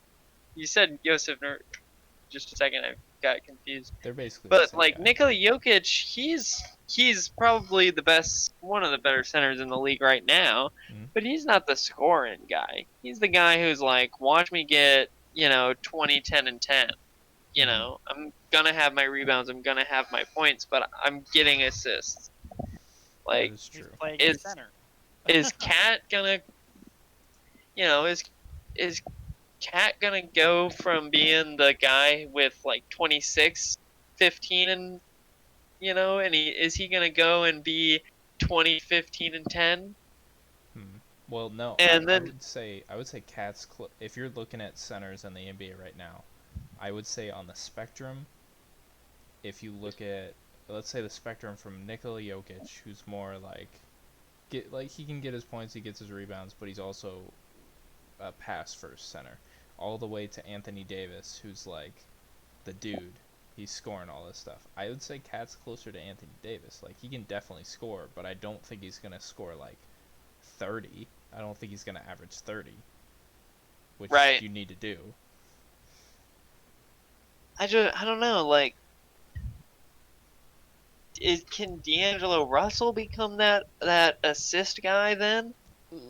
You said Yusuf Nurkic just a second. got confused. They're basically the But same like guy. Nikola Jokic, he's probably the best, one of the better centers in the league right now. Mhm. But he's not the scoring guy. He's the guy who's like, watch me get 20, 10, and 10. Mhm. I'm gonna have my rebounds. I'm gonna have my points, but I'm getting assists. That Like, is He's true. playing at is center. is Cat gonna, is Cat gonna go from being the guy with like 26, 15, and is he gonna go and be 20, 15, and 10? Hmm. Well, no, And I then would say Cat's if you're looking at centers in the NBA right now, I would say on the spectrum, if you look at, let's say, the spectrum from Nikola Jokic, who's more like he can get his points, he gets his rebounds, but he's also a pass first center, all the way to Anthony Davis, who's like the dude. He's scoring all this stuff. I would say Cat's closer to Anthony Davis. Like, he can definitely score, but I don't think he's gonna score like 30. I don't think he's gonna average 30, which right, you need to do. I don't know. Like, can D'Angelo Russell become that assist guy then?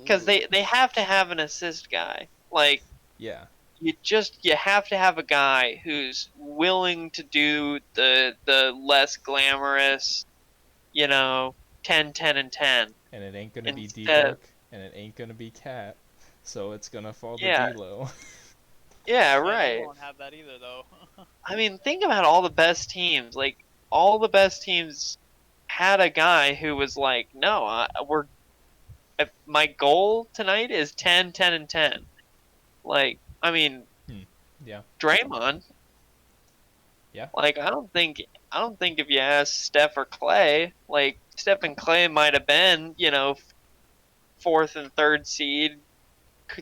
Because they have to have an assist guy. Like, Yeah, you have to have a guy who's willing to do the less glamorous, 10, 10, and 10 and it ain't gonna be instead. D-Book, and it ain't gonna be Cat, so it's gonna fall to Yeah, D'Lo. yeah, Yeah, you right. won't have that either, though. I mean, think about all the best teams. Like, all the best teams had a guy who was like, no, my goal tonight is 10, 10, and 10. Like, I mean, Yeah, Draymond. yeah, Like, I don't think if you ask Steph or Clay, like Steph and Clay might have been, fourth and third seed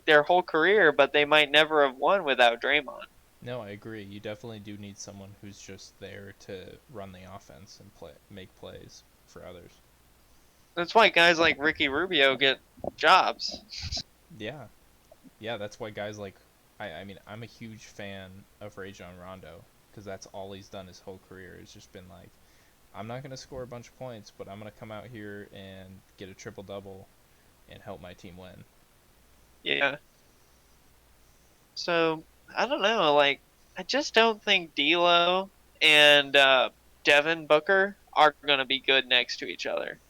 their whole career, but they might never have won without Draymond. no, I agree. You definitely do need someone who's just there to run the offense and make plays for others. That's why guys like Ricky Rubio get jobs. Yeah, yeah, that's why guys like I mean, I'm a huge fan of Rajon Rondo because that's all he's done his whole career. It's just been like, I'm not gonna score a bunch of points, but I'm gonna come out here and get a triple double and help my team win. Yeah. So I don't know. Like, I just don't think D'Lo and Devin Booker are gonna be good next to each other.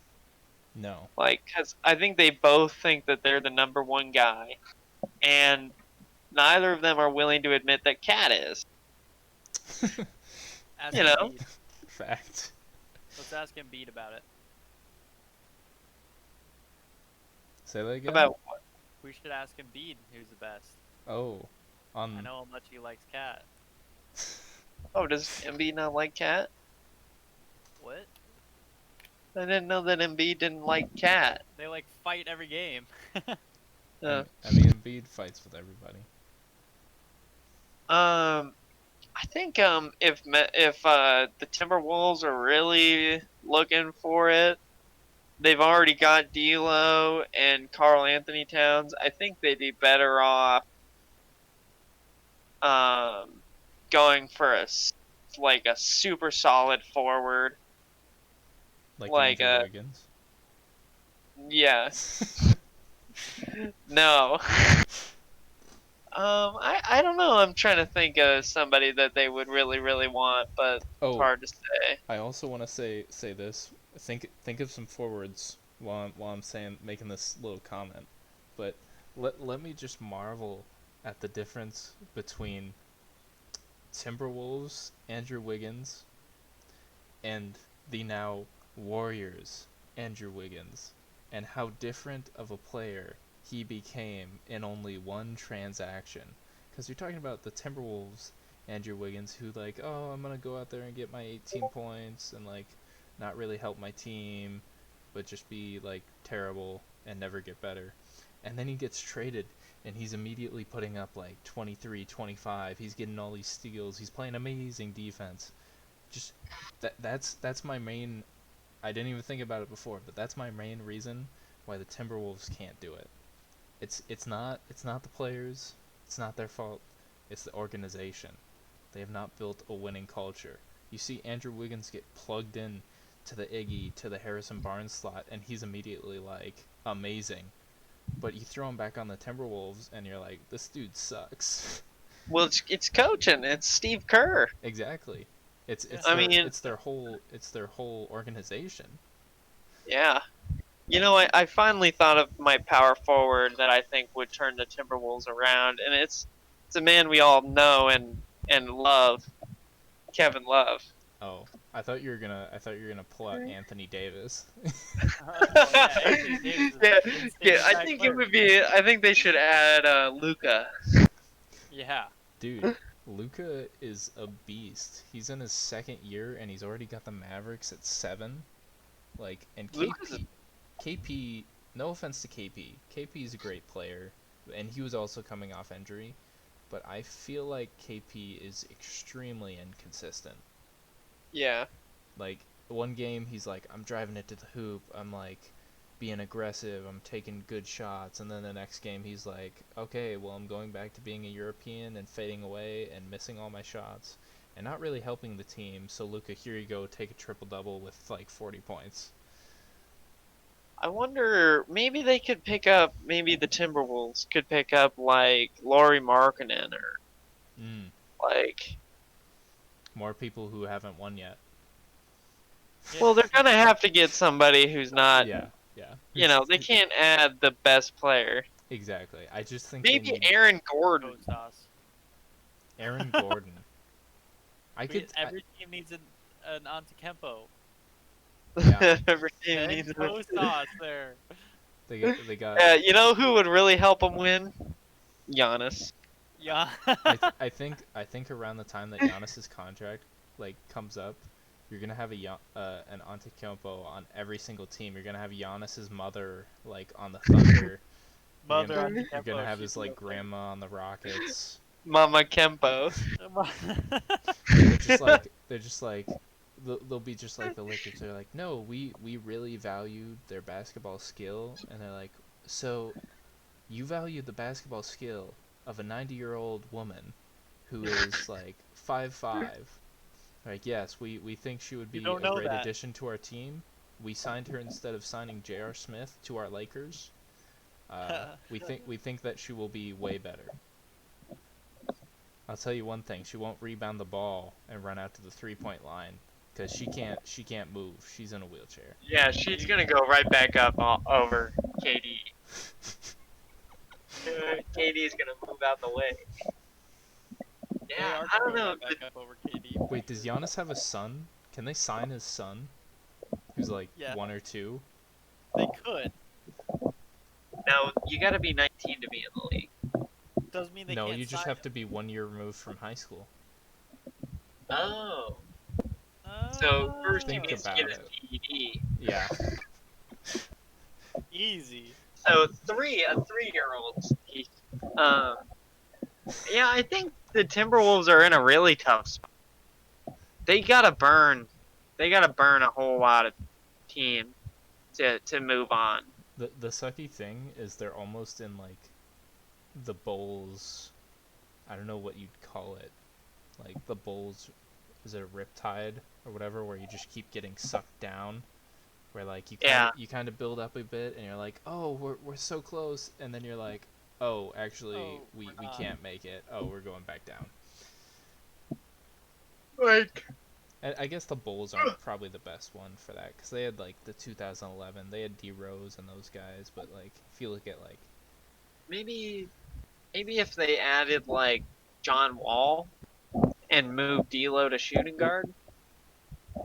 No. Like, cause I think they both think that they're the number one guy, and neither of them are willing to admit that Cat is. Ask You know, Embiid. Fact. Let's ask Embiid about it. Say that again? about We should ask Embiid who's the best. Oh. I On know how much he likes Cat. does Embiid not like Cat? What? I didn't know that Embiid didn't like Cat. They like fight every game. I mean, Embiid fights with everybody. I think if the Timberwolves are really looking for it, they've already got D'Lo and Carl Anthony Towns. I think they'd be better off um, going for like a super solid forward, Like like Andrew Wiggins. yeah, no. I don't know. I'm trying to think of somebody that they would really really want, but it's Oh, hard to say. I also want to say this. Think of some forwards while I'm saying making this little comment. But let me just marvel at the difference between Timberwolves Andrew Wiggins and the now Warriors Andrew Wiggins, and how different of a player he became in only one transaction. Because you're talking about the Timberwolves Andrew Wiggins, who like, oh, I'm gonna go out there and get my 18 points and like not really help my team, but just be like terrible and never get better. And then he gets traded and he's immediately putting up like 23, 25. He's getting all these steals. He's playing amazing defense. Just that's my main. I didn't even think about it before, but that's my main reason why the Timberwolves can't do it. It's not the players. It's not their fault. It's the organization. They have not built a winning culture. You see Andrew Wiggins get plugged in to the Iggy, to the Harrison Barnes slot, and he's immediately like amazing. But you throw him back on the Timberwolves, and you're like, this dude sucks. Well, it's coaching. It's Steve Kerr. Exactly. I mean, It's their whole organization. yeah. You know, I finally thought of my power forward that I think would turn the Timberwolves around, and it's a man we all know and love, Kevin Love. Oh, I thought you were gonna pull out Anthony Davis. Well, yeah, Anthony Davis is Yeah, instant yeah. I impact think it player. would be. I think they should add Luca. Yeah. Dude, Luka is a beast. He's in his second year and he's already got the Mavericks at 7. Like, and Luka's KP, no offense to KP is a great player, and he was also coming off injury, but I feel like KP is extremely inconsistent. Yeah. Like, one game he's like, I'm driving it to the hoop, I'm like being aggressive, I'm taking good shots, and then the next game he's like, okay, well, I'm going back to being a European and fading away and missing all my shots and not really helping the team. So Luka, here you go, take a triple double with like 40 points. I wonder, maybe they could pick up, maybe the Timberwolves could pick up, like, Lauri Markkanen or, Mm. like... More people who haven't won yet. Well, they're gonna have to get somebody who's not, Yeah. you know, they can't add the best player. Exactly. I just think they Maybe need Aaron Gordon. Coach Sauce. Aaron Gordon. Every team needs an Antikempo. Yeah. Every team And needs Coach Sauce there. They got You know who would really help them win? Giannis. Yeah. I think around the time that Giannis's contract like comes up, you're gonna have an Antetokounmpo on every single team. You're gonna have Giannis's mother like on the Thunder. Mother You're gonna Antikempo. have his like grandma on the Rockets. Mama Kempo. They're just like they'll be just like the Lakers. They're like, no, we really valued their basketball skill, and they're like, so you value the basketball skill of a 90-year-old woman who is like 5'5". Like, yes, we think she would be don't a know great that. addition to our team. We signed her instead of signing J.R. Smith to our Lakers. We think that she will be way better. I'll tell you one thing: she won't rebound the ball and run out to the 3-point line because she can't move. She's in a wheelchair. Yeah, she's gonna go right back up over KD. KD's gonna move out the way. They Yeah, are I don't going know. back up over KD. Wait, does Giannis have a son? Can they sign his son? Who's like Yeah. 1 or 2? They could. No, you gotta be 19 to be in the league. Doesn't mean they No, can't you just sign have to be 1 year removed from high school. Oh. him. So first he Think needs to about get his it. PED. Yeah. Easy. So a 3-year-old. Yeah, I think the Timberwolves are in a really tough spot. They gotta burn a whole lot of team to move on. The sucky thing is they're almost in like the Bulls. I don't know what you'd call it. Like the Bulls, is it a riptide or whatever, where you just keep getting sucked down, where like you kind of build up a bit and you're like, oh, we're so close, and then you're like, oh, actually we can't make it. Oh, we're going back down. Like, I guess the Bulls aren't probably the best one for that because they had like the 2011, they had D Rose and those guys, but like if you look at like maybe if they added like John Wall and moved D'Lo to shooting guard.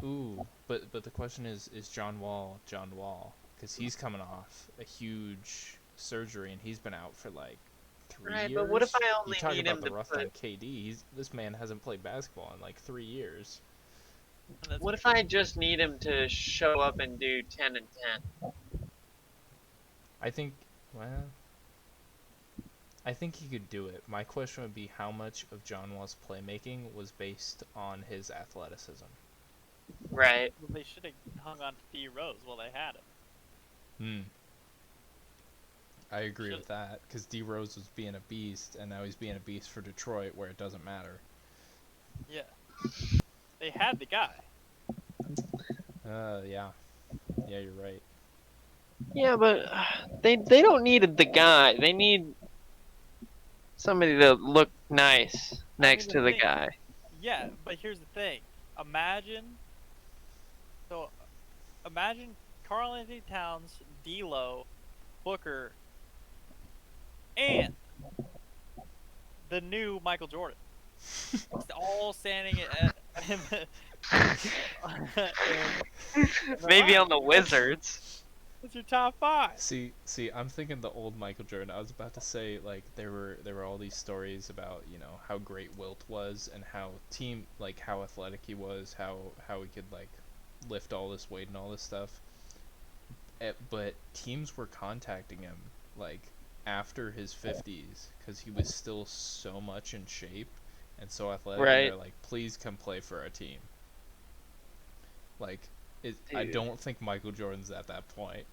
ooh, but the question is John Wall because he's coming off a huge surgery and he's been out for like 3 years. But what if I You only talk need about him the to rough put? on KD. This man hasn't played basketball in like 3 years. What if I just need him to show up and do 10 and 10? I think he could do it. My question would be how much of John Wall's playmaking was based on his athleticism. Right. Well, they should have hung on to D Rose while they had him. I agree with that because D Rose was being a beast, and now he's being a beast for Detroit, where it doesn't matter. Yeah. They had the guy. Yeah. Yeah, you're right. Yeah, but they don't need the guy. They need somebody to look nice I mean, next the to the thing. guy. Yeah, but here's the thing. Imagine. So, imagine Karl Anthony Towns, D'Lo, Booker, and the new Michael Jordan. It's all standing in the in the Maybe line. on the Wizards. What's your top five? See, I'm thinking the old Michael Jordan. I was about to say like there were all these stories about how great Wilt was and how how athletic he was, how he could like lift all this weight and all this stuff. But teams were contacting him like after his 50s because he was still so much in shape and so athletic, and Right. they're like, please come play for our team. Like, I Dude. don't think Michael Jordan's at that point.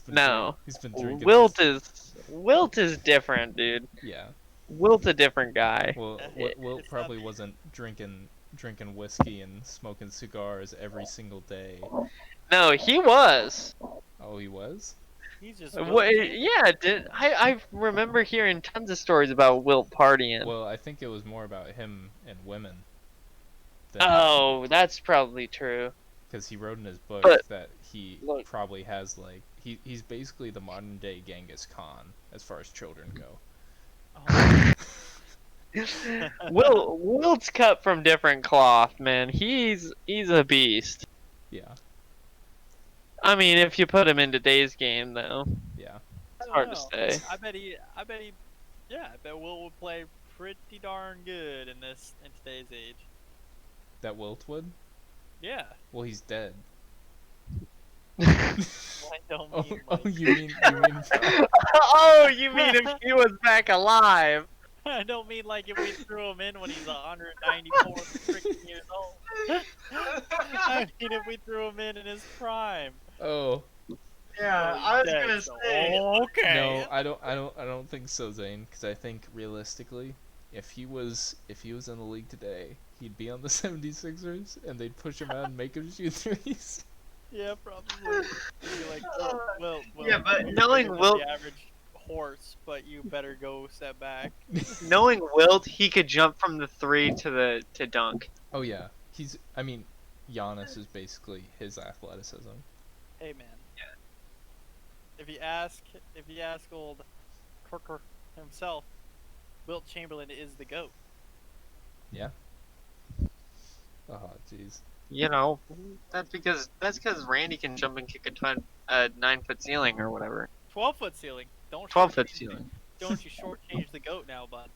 No. He's been drinking. Wilt is different, dude. Yeah. Wilt's a different guy. Well, Wilt It's not probably the, wasn't drinking whiskey and smoking cigars every single day. No, he was. Oh, he was? he's just Wilt What, Chamberlain. yeah, I remember hearing tons of stories about Wilt partying. Well, I think it was more about him and women than Oh, that's probably true. because he wrote in his book But that he look, probably has like he's basically the modern day Genghis Khan as far as children go. Oh, Wilt's cut from different cloth, man. He's a beast. Yeah, I mean, if you put him in today's game, though, yeah. I it's don't hard to know. say. I bet he, yeah, I bet Wilt would play pretty darn good in today's age. That Wilt would? Yeah. Well, he's dead. Well, I don't Oh, mean oh, like, you mean Oh, you mean if he was back alive? I don't mean like if we threw him in when he's 194 freaking years old. I mean if we threw him in his prime. Oh, Yeah, Well, I was he's dead, gonna so- say. Okay. no, I don't think so, Zane. Because I think realistically, if he was in the league today, he'd be on the 76ers, and they'd push him out and make him shoot threes. Yeah, probably. You'd be like, well, Yeah, but you're knowing bigger than Wilt- the average horse, but you better go step back. Knowing Wilt, he could jump from the three to dunk. Oh yeah, I mean, Giannis is basically his athleticism. Hey man. Yeah. If you ask old Kirker himself, Wilt Chamberlain is the GOAT. Yeah. Oh jeez. You know, that's because Randy can jump and kick a 9-foot ceiling or whatever. 12-foot ceiling. Don't 12-foot shortchange- ceiling. Don't you shortchange the GOAT now, bud?